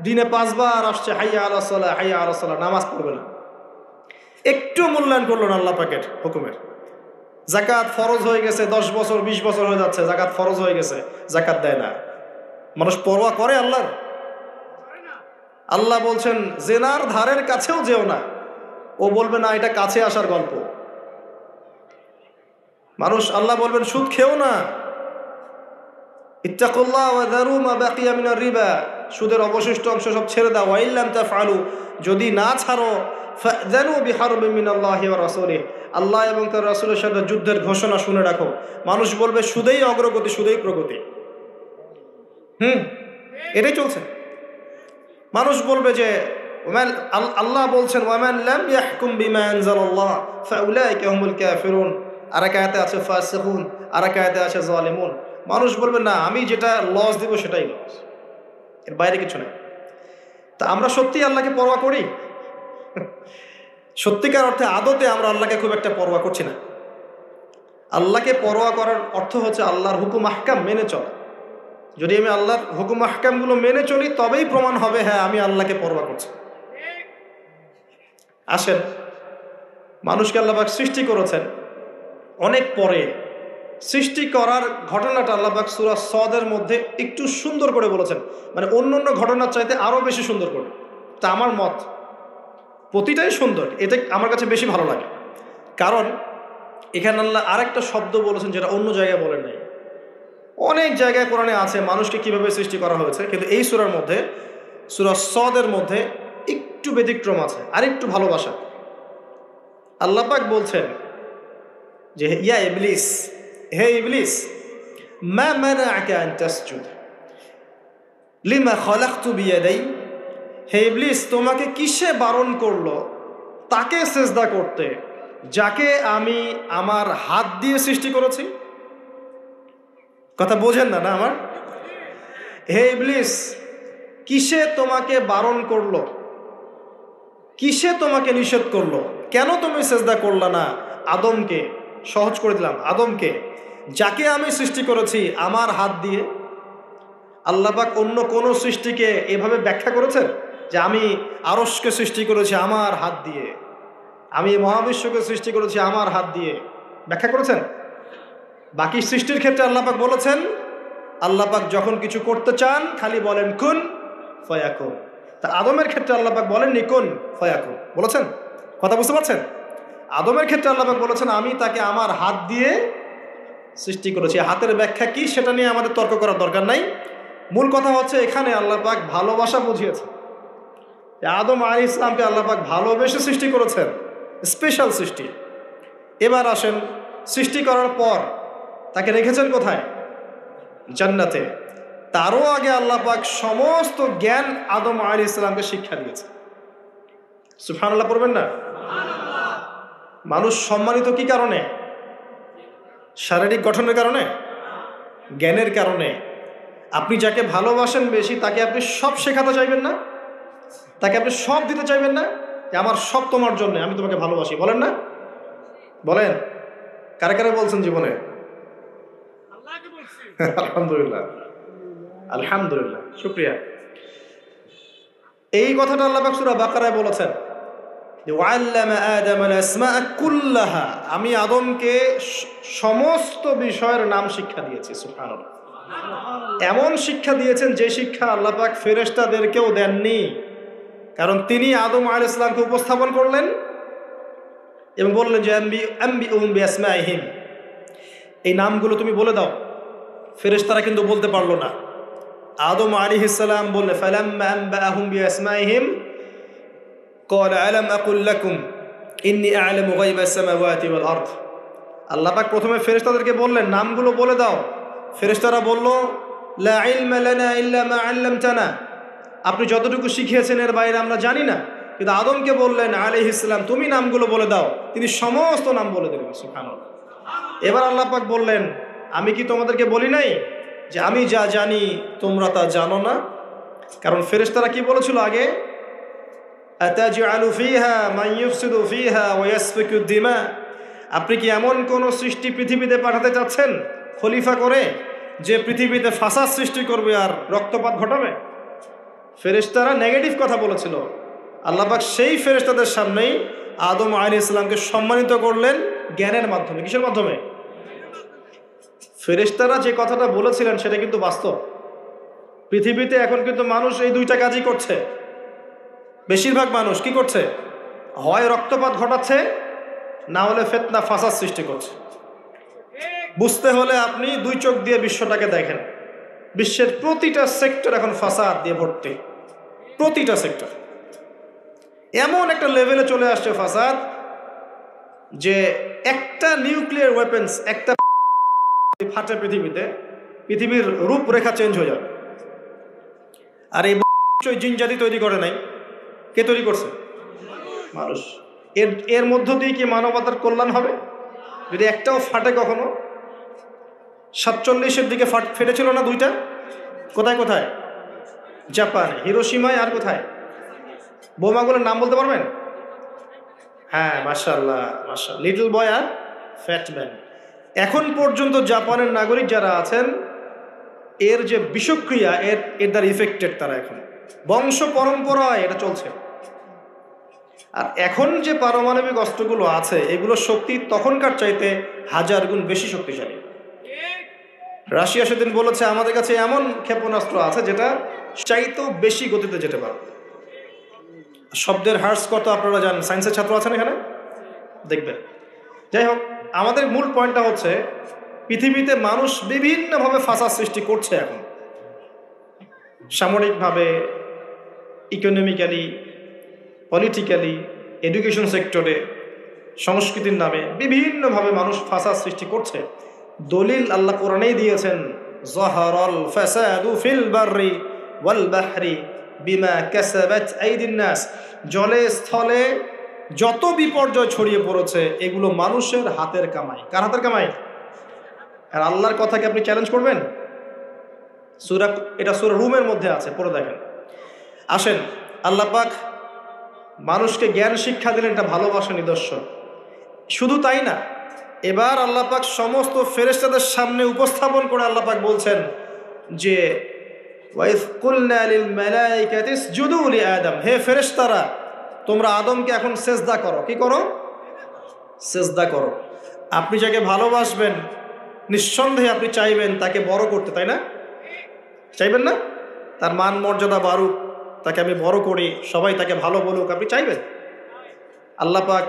দিনে 5 বার আসছে হাইয়া আলাস সালাহ, হাইয়া আলাস সালাহ, নামাজ পড়বে না, একটু মূল্যায়ন করলো না আল্লাহ পাকের হুকুমের। যাকাত ফরজ হয়ে গেছে, 10 বছর 20 বছর হয়ে যাচ্ছে, যাকাত ফরজ হয়ে গেছে, যাকাত দেয় না। মানুষ পরোয়া করে আল্লাহর? আল্লাহ বলছেন জেনার ধারের কাছেও যেও না, ও বলবে না এটা কাছে আসার গল্প। মানুষ, আল্লাহ বলবেন সুদ খেও না, ইত্তাকুল্লাহ ওয়া যারু মা বাকিয়া মিনার রিবা, সুদের অবশিষ্ট অংশ সব ছেড়ে দাও। ওয়া ইল্লাম তাফআলু, যদি না ছাড়ো, ফাযানু বিহারবিন মিনাল্লাহি ওয়া রাসূলিহি, আল্লাহ এবং তার রাসূলের সাথে যুদ্ধের ঘোষণা শুনে রাখো। মানুষ বলবে সুদেই অগ্রগতি, সুদেই প্রগতি। এটাই চলছে। মানুষ বলবে যে আল্লাহ বলছেন ওয়ামান লাম ইয়াহকুম বিমা আনজালাল্লাহ ফাউলাইকা হুমুল কাফিরুন, আর এক আয়াতে আছে ফাসিকুন, আর এক আয়াতে আছে জালিমুন। মানুষ বলবে না, আমি যেটা লস দিব সেটাই লস, এর বাইরে কিছু নেই। তা আমরা সত্যি আল্লাহকে পরোয়া করি? সত্যিকার অর্থে আদতে আমরা আল্লাহকে খুব একটা পরোয়া করছি না। আল্লাহকে পরোয়া করার অর্থ হচ্ছে আল্লাহর হুকুম আহকাম মেনে চলা। যদি আমি আল্লাহর হুকুম আহকামগুলো মেনে চলি তবেই প্রমাণ হবে হ্যাঁ আমি আল্লাহকে পরোয়া করছি। আসেন, মানুষকে আল্লাহ পাক সৃষ্টি করেছেন অনেক পরে। সৃষ্টি করার ঘটনাটা আল্লাহ পাক সূরা সদের মধ্যে একটু সুন্দর করে বলেছেন, মানে অন্য অন্য ঘটনার চাইতে আরো বেশি সুন্দর করে। তা আমার মত প্রতিটাই সুন্দর, এটা আমার কাছে বেশি ভালো লাগে। কারণ এখানে আল্লাহ আরেকটা শব্দ বলেছেন যেটা অন্য জায়গায় বলেন নাই। অনেক জায়গায় কোরআনে আছে মানুষকে কিভাবে সৃষ্টি করা হয়েছে, কিন্তু এই সূরার মধ্যে, সূরা সদের মধ্যে একটু ব্যতিক্রম আছে, আরেকটু ভালোবাসা। আল্লাহ পাক বলছেন যে ইয়া ইবলিস, হে ইবলিস, মা মানাআকা আন তাসজুদ লিমা খালাকতু বিয়াদাই, হে ইবলিস তোমাকে কিসে বারণ করলো তাকে সিজদা করতে যাকে আমি আমার হাত দিয়ে সৃষ্টি করেছি? কথা বোঝেন না আমার? হে ইবলিস, কিসে তোমাকে বারণ করলো, কিসে তোমাকে নিষেধ করলো? কেন তুমি সিজদা করলা না আদমকে? সহজ করে দিলাম, আদমকে যাকে আমি সৃষ্টি করেছি আমার হাত দিয়ে। আল্লাহ পাক অন্য কোন সৃষ্টিকে এভাবে ব্যাখ্যা করেছেন যে আমি আরশকে সৃষ্টি করেছি আমার হাত দিয়ে, আমি মহাবিশ্বকে সৃষ্টি করেছি আমার হাত দিয়ে? ব্যাখ্যা করেছেন? বাকি সৃষ্টির ক্ষেত্রে আল্লাহ পাক বলেছেন, আল্লাহ পাক যখন কিছু করতে চান খালি বলেন কুন ফায়াকুন। তা আদমের ক্ষেত্রে আল্লাহ পাক বলেননি কুন ফায়াকুন, বলেছেন? কথা বুঝতে পারছেন? আদমের ক্ষেত্রে আল্লাহ পাক বলেছেন আমি তাকে আমার হাত দিয়ে সৃষ্টি করেছি। হাতের ব্যাখ্যা কি সেটা নিয়ে আমাদের তর্ক করার দরকার নাই। মূল কথা হচ্ছে এখানে আল্লাহ পাক ভালোবাসা বুঝিয়েছে। আদম আলাইহিস সালামকে আল্লাহ পাক ভালোবেসে সৃষ্টি করেছেন, স্পেশাল সৃষ্টি। এবার আসেন, সৃষ্টি করার পর তাকে রেখেছেন কোথায়? জান্নাতে। তারও আগে আল্লাহ পাক সমস্ত জ্ঞান আদম আলাইহিস সালামকে শিক্ষা দিয়েছে। সুবহানাল্লাহ পড়বেন না? মানুষ সম্মানিত কি কারণে? শারীরিক গঠনের কারণে? জ্ঞানের কারণে। আপনি যাকে ভালোবাসেন বেশি তাকে আপনি সব শেখাতে চাইবেন না? তাকে আপনি সব দিতে চাইবেন না? যে আমার সব তোমার জন্য, আমি তোমাকে ভালোবাসি, বলেন না? বলেন, কারে কারে বলছেন জীবনে? আলহামদুলিল্লাহ, আলহামদুলিল্লাহ, শুকরিয়া। এই কথাটা আল্লাহ পাক সূরা বাকারায় বলেছেন যে ওয়াল্লামা আদামাল আসমাআ কুল্লাহা, আমি আদমকে সমস্ত বিষয়ের নাম শিক্ষা দিয়েছি। সুবহানাল্লাহ। এমন শিক্ষা দিয়েছেন যে শিক্ষা আল্লাহ পাক ফেরেশতাদেরকেও দেননি। কারণ তিনি আদম আলাইহিস সালামকে উপস্থাপন করলেন এবং বললেন যে আম্বিউহুম বিআসমাইহিম, এই নামগুলো তুমি বলে দাও। ফেরেশতারা কিন্তু বলতে পারলো না। আদম আলাইহিস সালাম বললেন ফালাম্মা আনবাআহুম বিআসমাইহিম ক্বালা আলাম আকুল লাকুম ইন্নী আ'লামু গায়বাস সামাওয়াতি ওয়াল আরদ। আল্লাহ পাক প্রথমে ফেরেশতাদেরকে বললেন নামগুলো বলে দাও। ফেরেশতারা বলল লা ইলমা লানা ইল্লা মা আল্লামতানা, আপনি যতটুকু শিখিয়েছেন এর বাইরে আমরা জানি না। কিন্তু আদমকে বললেন আলাইহিস সালাম তুমি নামগুলো বলে দাও, তিনি সমস্ত নাম বলে দিলেন। সুবহানাল্লাহ। এবার আল্লাহ পাক বললেন আমি কি তোমাদেরকে বলি নাই যে আমি যা জানি তোমরা তা জানো না? কারণ ফেরেশতারা কি বলেছিল আগে? আতাজআলু ফিহা মান ইউফসিদু ফিহা ওয়া ইয়াসফিকু দিমা, আপনি কি এমন কোন সৃষ্টি পৃথিবীতে পাঠাতে চাচ্ছেন খলিফা করে যে পৃথিবীতে ফাসাদ সৃষ্টি করবে আর রক্তপাত ঘটাবে? ফেরেশতারা নেগেটিভ কথা বলেছিল। আল্লাহ পাক সেই ফেরেশতাদের সামনেই আদম আলাইহিস সালামকে সম্মানিত করলেন জ্ঞানের মাধ্যমে। কিসের মাধ্যমে? ফেরেশতারা যে কথাটা বলেছিলেন সেটা কিন্তু বাস্তব। পৃথিবীতে এখন কিন্তু মানুষ এই দুইটা কাজই করছে। বেশিরভাগ মানুষ কি করছে? হয় রক্তপাত ঘটাচ্ছে, না হলে ফিতনা ফাসাদ সৃষ্টি করছে। বুঝতে হলে আপনি দুই চোখ দিয়ে বিশ্বটাকে দেখেন। বিশ্বের প্রতিটা সেক্টর এখন ফাসাদ দিয়ে ভর্তি, প্রতিটা সেক্টর। এমন একটা লেভেলে চলে আসছে ফাসাদ যে একটা নিউক্লিয়ার ওয়েপেন্স একটা ফাটে পৃথিবীতে, পৃথিবীর রূপরেখা চেঞ্জ হয়ে যাবে। আর এই জিন জাতি তৈরি করে নাই, কে তৈরি করছে? মানুষ। এর মধ্য দিয়ে কি মানবতার কল্যাণ হবে যদি একটাও ফাটে? কখনো 47-এর দিকে ফেটেছিল না দুইটা? কোথায় কোথায়? জাপানে, হিরোশিমায়, আর কোথায়? বোমাগুলোর নাম বলতে পারবেন? হ্যাঁ, মাশাআল্লাহ মাশাআল্লাহ, লিটল বয় আর ফ্যাট ম্যান। এখন পর্যন্ত জাপানের নাগরিক যারা আছেন, এর যে বিষক্রিয়া, এর দ্বারা ইফেক্টেড তারা, এখন বংশ পরম্পরায় এটা চলছে। আর এখন যে পারমাণবিক অস্ত্রগুলো আছে, এগুলোর শক্তি তখনকার চাইতে 1000 গুণ বেশি শক্তিশালী। রাশিয়া সেদিন বলেছে আমাদের কাছে এমন ক্ষেপণাস্ত্র আছে যেটা চাইতেও বেশি গতিতে যেতে পারে। শব্দের হার্স কত আপনারা জানেন? সায়েন্সের ছাত্র আছেন এখানে, দেখবেন। যাই হোক, আমাদের মূল পয়েন্টটা হচ্ছে পৃথিবীতে মানুষ বিভিন্নভাবে ফাসাদ সৃষ্টি করছে এখন, সামরিকভাবে, ইকোনমিক্যালি, পলিটিক্যালি, এডুকেশন সেক্টরে, সংস্কৃতির নামে বিভিন্নভাবে মানুষ ফাসাদ সৃষ্টি করছে। দলিল আল্লাহ কোরআনেই দিয়েছেন, যাহারাল ফাসাদু ফিল বাররি ওয়াল বাহরি বিমা কাসাবাত আইদিন নাস। জলে স্থলে যত বিপর্যয় ছড়িয়ে পড়েছে, এগুলো মানুষের হাতের কামাই। কার হাতের কামাই? আর আল্লাহর কথাকে আপনি চ্যালেঞ্জ করবেন? এটা সূরা রুমের মধ্যে আছে, পড়ে দেখেন। আসেন, আল্লাহ পাক মানুষকে জ্ঞান শিক্ষা দিলেন, এটা ভালোবাসার নিদর্শন। শুধু তাই না, এবার আল্লাহ পাক সমস্ত ফেরেশতাদের সামনে উপস্থাপন করে আল্লাহ পাক বলছেন যে ওয়াইজ কুলনা লিল মালাইকাতি ইসজুদু লি আদম, হে ফেরেশতারা, তোমরা আদমকে এখন সেজদা করো। কি করো? সেজদা করো। আপনি যাকে ভালোবাসবেন, নিঃসন্দেহে আপনি চাইবেন তাকে বড় করতে, তাই না? চাইবেন না? তার মান মর্যাদা বাড়ুক, তাকে আমি বড় করি, সবাই তাকে ভালো বলুক, আপনি চাইবেন? আল্লাহ পাক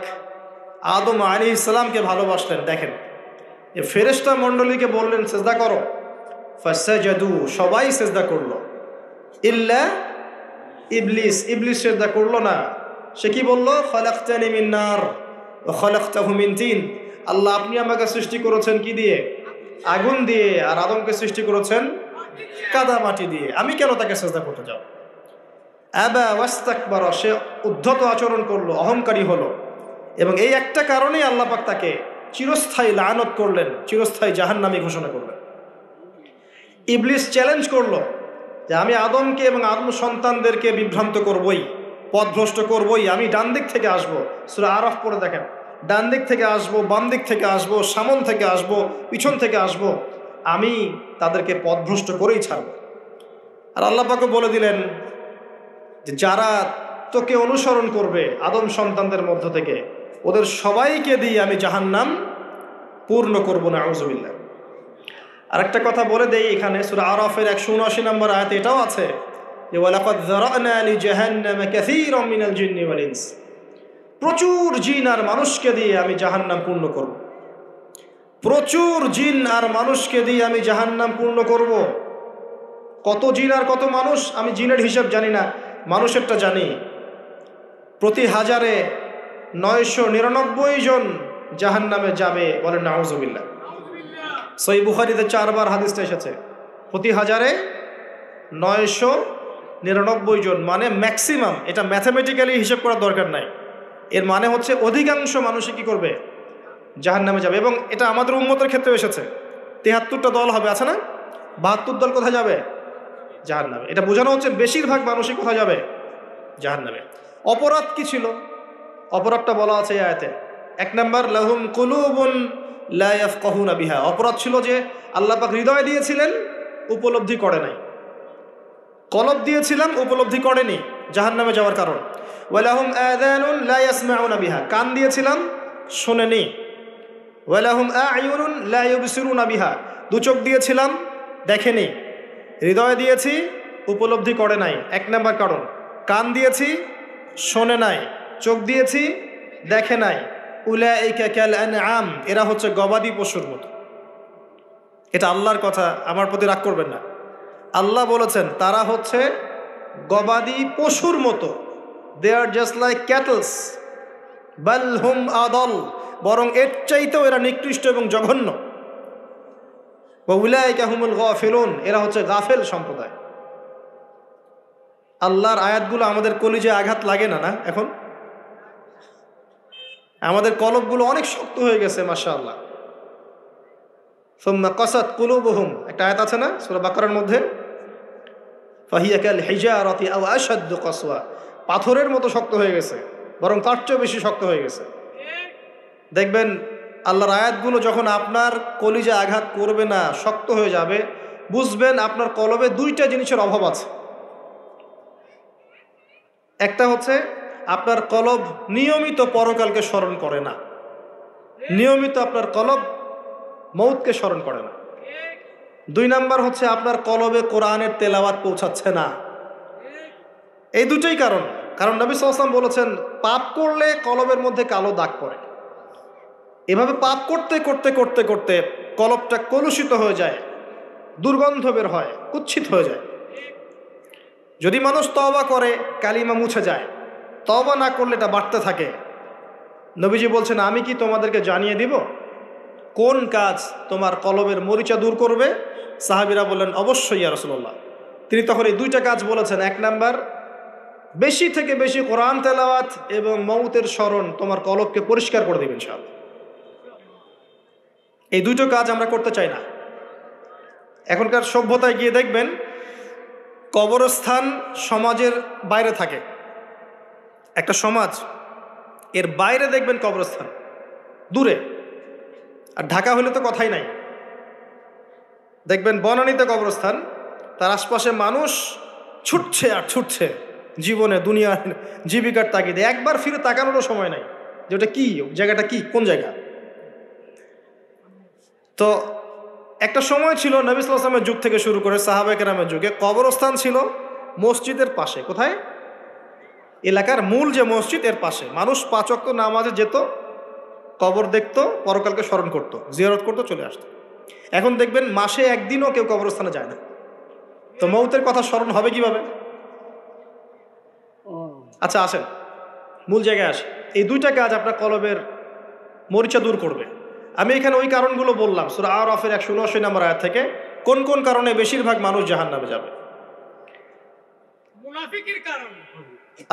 আদম আলাইহিস সালামকে ভালোবাসলেন। দেখেন, এই ফেরেশতা মণ্ডলীকে বললেন সেজদা করো, ফাসাজাদু, সবাই সেজদা করলো, ইল্লা ইবলিস, ইবলিস সেজদা করলো না। সে কি বলল? খালাকতানি মিন নার ওয়া খালাকতাহু মিন তিন। আল্লাহ, আপনি আমাকে সৃষ্টি করেছেন কি দিয়ে? আগুন দিয়ে। আর আদমকে সৃষ্টি করেছেন কাদা মাটি দিয়ে। আমি কেন তাকে সেজদা করতে যাব? আবা ওয়াস্তাকবারা, সে উদ্ধত আচরণ করলো, অহংকারী হলো। এবং এই একটা কারণেই আল্লাহ পাক তাকে চিরস্থায়ী লানত করলেন, চিরস্থায়ী জাহান্নামী ঘোষণা করলেন। ইবলিস চ্যালেঞ্জ করলো যে আমি আদমকে এবং আদম সন্তানদেরকে বিভ্রান্ত করবই, পথভ্রষ্ট করবই। আমি ডান দিক থেকে আসবো, সূরা আরাফ পড়ে দেখেন। ডান দিক থেকে আসবো, বাম দিক থেকে আসবো, সামন থেকে আসবো, পিছন থেকে আসবো, আমি তাদেরকে পথভ্রষ্ট করেই ছাড়ব। আর আল্লাহ পাকও বলে দিলেন যে যারা তোকে অনুসরণ করবে আদম সন্তানদের মধ্য থেকে, ওদের সবাইকে দিয়ে আমি জাহান্নাম পূর্ণ করবো না। আউযুবিল্লাহ। আরেকটা কথা বলে দেই, এখানে সূরা আরাফের 179 নম্বর আয়াতে এটাও আছে যে ওয়ালাকাদ যারানা লিজাহান্নামা কাসীরাম মিনাল জিন্নি ওয়াল ইনস, প্রচুর জিন আর মানুষকে দিয়ে আমি জাহান্নাম পূর্ণ করব। প্রচুর জিন আর মানুষকে দিয়ে আমি জাহান্নাম পূর্ণ করব। কত জিন আর কত মানুষ আমি জিনের হিসাব জানি না, মানুষেরটা জানি। প্রতি 1000-এ 999 জন জাহান্নামে যাবে, বলেন নাউযুবিল্লাহ। সহিহ বুখারীতে 4 বার হাদিসটা এসেছে, প্রতি 1000-এ 999 জন, মানে ম্যাক্সিমাম। এটা ম্যাথামেটিক্যালি হিসাব করার দরকার নাই, এর মানে হচ্ছে অধিকাংশ মানুষই কি করবে? জাহান্নামে যাবে। এবং এটা আমাদের উম্মতের ক্ষেত্রেও এসেছে। 73টা দল হবে, আছে না? 72 দল কোথায় যাবে? জাহান্নামে। এটা বোঝানো হচ্ছে বেশিরভাগ মানুষই কোথায় যাবে? জাহান্নামে। অপরাধ কি ছিল? অপরাধটা বলা আছে এই আয়াতে। 1 নাম্বার, লাহুম কুলুবুন লা ইয়াফকাহুনা বিহা। অপরাধ ছিল যে আল্লাহ পাক হৃদয় দিয়েছিলেন, উপলব্ধি করে নাই। কলব দিয়েছিলাম, উপলব্ধি করেনি, জাহান্নামে যাওয়ার কারণ। ওয়ালাহুম আযানুন লা ইয়াসমাউনা বিহা। কান দিয়েছিলাম, শোনেনি। ওয়ালাহুম আ'য়ুনুন লা ইউবসিরুনা বিহা। 2 চোখ দিয়েছিলাম, দেখেনি। হৃদয় দিয়েছি, উপলব্ধি করে নাই। 1 নাম্বার কারণ। কান দিয়েছি, শোনে নাই। চোখ দিয়েছি, দেখে নাই। উলাইকা কাল আনআম, এরা হচ্ছে গবাদি পশুর মতো। এটা আল্লাহর কথা, আমার প্রতি রাগ করবেন না। আল্লাহ বলেছেন তারা হচ্ছে গবাদি পশুর মতো। দে আর জাস্ট লাইক ক্যাটলস, বাল হুম আদল, বরং এর চাইতেও এরা নিকৃষ্ট এবং জঘন্য। ওয়া উলাইকা হুমুল গাফিলুন, এরা হচ্ছে গাফেল সম্প্রদায়। আল্লাহর আয়াতগুলো আমাদের কলিজায় আঘাত লাগে না? না এখন আমাদের কলবগুলো অনেক শক্ত হয়ে গেছে, মাশাআল্লাহ। সুম্মা কাসাত কুলুবুহুম, একটা আয়াত আছে না সূরা বাকারার মধ্যে, ফাহিয়া কাল হিজারাতি আও আশাদ্দু কাসওয়া, পাথরের মতো শক্ত হয়ে গেছে, বরং তার চেয়েও বেশি শক্ত হয়ে গেছে। দেখবেন আল্লাহর আয়াতগুলো যখন আপনার কলিজা আঘাত করবে না, শক্ত হয়ে যাবে, বুঝবেন আপনার কলবে দুইটা জিনিসের অভাব আছে। একটা হচ্ছে আপনার কলব নিয়মিত পরকালকে স্মরণ করে না, নিয়মিত আপনার কলব মৌতকে স্মরণ করে না। দুই নাম্বার হচ্ছে আপনার কলবে কোরআনের তেলাওয়াত পৌঁছাচ্ছে না। এই দুটোই কারণ। কারণ নবী সাল্লাল্লাহু আলাইহি ওয়াসাল্লাম বলেছেন, পাপ করলে কলবের মধ্যে কালো দাগ পড়ে। এভাবে পাপ করতে করতে করতে করতে কলবটা কলুষিত হয়ে যায়, দুর্গন্ধ বের হয়, কুৎসিত হয়ে যায়। যদি মানুষ তওবা করে কালিমা মুছে যায়, তওবা না করলে এটা বাড়তে থাকে। নবীজি বলছেন, আমি কি তোমাদেরকে জানিয়ে দিব কোন কাজ তোমার কলবের মরিচা দূর করবে? সাহাবীরা বললেন, অবশ্যই ইয়া রাসূলুল্লাহ। তিনি তখন এই দুইটা কাজ বলেছেন। এক নাম্বার, বেশি থেকে বেশি কোরআন তেলাওয়াত এবং মৌতের স্মরণ তোমার কলবকে পরিষ্কার করে দেবে ইনশাআল্লাহ। এই দুটো কাজ আমরা করতে চাই না। এখনকার সভ্যতায় গিয়ে দেখবেন কবরস্থান সমাজের বাইরে থাকে। একটা সমাজ এর বাইরে দেখবেন কবরস্থান দূরে, আর ঢাকা হলে তো কথাই নাই। দেখবেন বনানীতে কবরস্থান, তার আশপাশে মানুষ ছুটছে আর ছুটছে জীবনে, দুনিয়ার জীবিকার তাগিদে। একবার ফিরে তাকানোরও সময় নাই যে ওটা কি, জায়গাটা কি, কোন জায়গা। তো একটা সময় ছিল নবী সাল্লাল্লাহু আলাইহি ওয়াসাল্লামের যুগ থেকে শুরু করে সাহাবায়ে কেরামের যুগে, কবরস্থান ছিল মসজিদের পাশে। কোথায়? এলাকার মূল যে মসজিদ এর পাশে। মানুষ 5 ওয়াক্ত নামাজে যেত, কবর দেখতো, পরকালকে স্মরণ করতো, জিয়ারত করতো, চলে আসতো। এখন দেখবেন মাসে একদিনও কেউ কবরস্থানে যায় না। তো মৌতের কথা স্মরণ হবে কিভাবে? আচ্ছা আসেন মূল জায়গায় আসে। এই দুইটা কাজ আপনার কলবের মরিচা দূর করবে। আমি এখানে ওই কারণগুলো বললাম সূরা আরাফের 179 নম্বর আয়াত থেকে, কোন কোন কারণে বেশিরভাগ মানুষ জাহান্নামে যাবে। মুনাফিকের কারণ।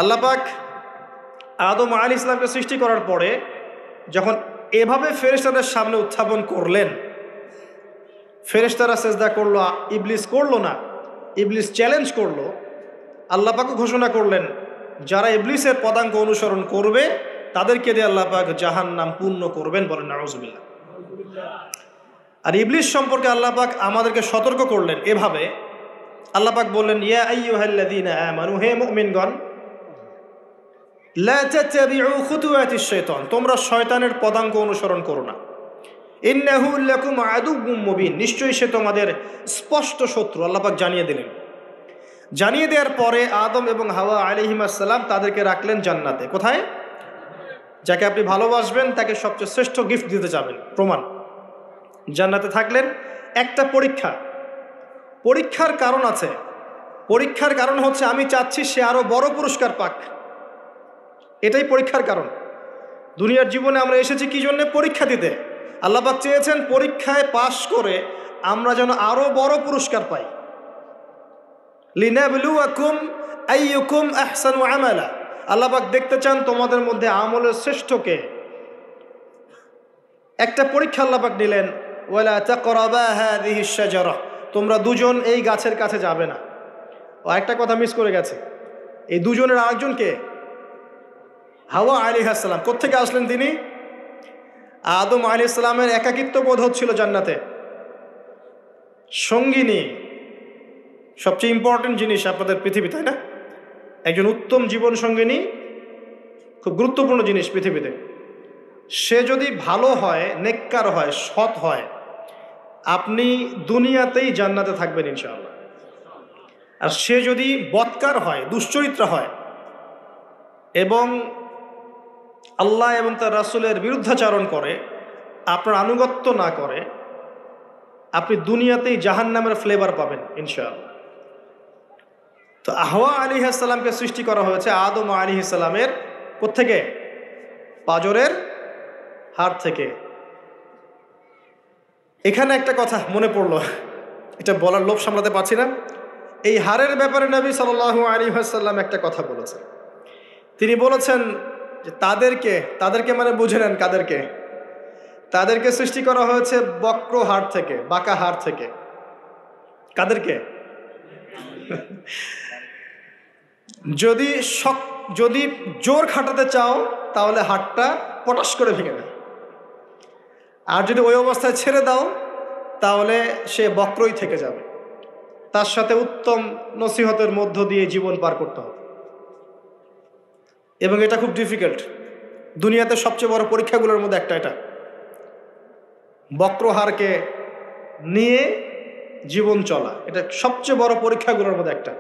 আল্লাহ পাক আদম আলাইহিস সালামকে সৃষ্টি করার পরে যখন এভাবে ফেরেশতাদের সামনে উত্থাপন করলেন, ফেরেশতারা সিজদা করলো, ইবলিস করলো না। ইবলিস চ্যালেঞ্জ করলো। আল্লাহ পাক ঘোষণা করলেন, যারা ইবলিসের পদাঙ্ক অনুসরণ করবে তাদেরকে দিয়ে আল্লাহ পাক জাহান্নাম পূর্ণ করবেন। বলেন নাউযুবিল্লাহ। আর ইবলিস সম্পর্কে আল্লাহ পাক আমাদেরকে সতর্ক করলেন এভাবে। আল্লাহ পাক বললেন, ইয়া আইয়ুহাল্লাযীনা আমানু, হে মুমিনগণ, লা তাত্তাবিউ খুতুওয়াতিশ শাইতান, তোমরা শয়তানের পদাঙ্ক অনুসরণ করো না। ইন্নাহু লাকুম আদুউম মুবিন, নিশ্চয়ই সে তোমাদের স্পষ্ট শত্রু। আল্লাহ পাক জানিয়ে দিলেন। জানিয়ে দেওয়ার পরে আদম এবং হাওয়া আলাইহিস সালাম তাদেরকে রাখলেন জান্নাতে। কোথায়? যাকে আপনি ভালোবাসবেন তাকে সবচেয়ে শ্রেষ্ঠ গিফট দিতে যাবেন, প্রমাণ। জান্নাতে থাকলেন। একটা পরীক্ষার কারণ আছে। পরীক্ষার কারণ হচ্ছে আমি চাচ্ছি সে আরো বড় পুরস্কার পাক। এটাই পরীক্ষার কারণ। দুনিয়ার জীবনে আমরা এসেছি কি জন্য? পরীক্ষা দিতে। আল্লাহ পাক চেয়েছেন পরীক্ষায় পাশ করে আমরা যেন আরো বড় পুরস্কার পাই। লিনাবলুয়াকুম আইয়ুকুম আহসানু আমালা, আল্লাহ পাক দেখতে চান তোমাদের মধ্যে আমলের শ্রেষ্ঠকে। একটা পরীক্ষা আল্লাহ পাক নিলেন, ওয়ালা তাকরাবা হাযিহিশ শাজারা, তোমরা দুজন এই গাছের কাছে যাবে না। ও একটা কথা মিস করে গেছে, এই দুজনের আরেকজন কে? হাওয়া আলাইহিস সালাম। কোত্থেকে আসলেন তিনি? আদম আলাইহিস সালামের একাকিত্ব বোধ হচ্ছিল জান্নাতে। সঙ্গিনী সবচেয়ে ইম্পর্টেন্ট জিনিস আপনাদের পৃথিবী, তাই না? একজন উত্তম জীবন সঙ্গিনী খুব গুরুত্বপূর্ণ জিনিস পৃথিবীতে। সে যদি ভালো হয়, নেককার হয়, সৎ হয়, আপনি দুনিয়াতেই জান্নাতে থাকবেন ইনশাআল্লাহ। আর সে যদি বদকার হয়, দুশ্চরিত্র হয় এবং আল্লাহ এবং তার রাসূলের বিরুদ্ধাচরণ করে, আপনার আনুগত্য না করে, আপনি দুনিয়াতেই জাহান্নামের ফ্লেভার পাবেন ইনশাআল্লাহ। তো হাওয়া আলাইহিস সালামকে সৃষ্টি করা হয়েছে আদম আলাইহিস সালামের কোত্থেকে? পাঁজরের হাড় থেকে। এখানে একটা কথা মনে পড়লো, এটা বলার লোভ সামলাতে পারছি না। এই হারের ব্যাপারে নবী সাল্লাল্লাহু আলাইহি ওয়াসাল্লাম একটা কথা বলেছেন। তিনি বলেছেন যে তাদেরকে মানে বুঝে নেন কাদেরকে, তাদেরকে সৃষ্টি করা হয়েছে বক্র হাড় থেকে, বাঁকা হাড় থেকে। কাদেরকে? যদি জোর খাটাতে চাও তাহলে হাড়টা পটাশ করে ভেঙে দেয়, আর যদি ওই অবস্থায় ছেড়ে দাও তাহলে সে বক্রই থেকে যাবে। তার সাথে উত্তম নসিহতের মধ্য দিয়ে জীবন পার করতে হবে, এবং এটা খুব ডিফিকাল্ট। দুনিয়াতে সবচেয়ে বড় পরীক্ষাগুলোর মধ্যে একটা এটা, বক্রহারকে নিয়ে জীবন চলা, এটা সবচেয়ে বড় পরীক্ষাগুলোর মধ্যে একটা।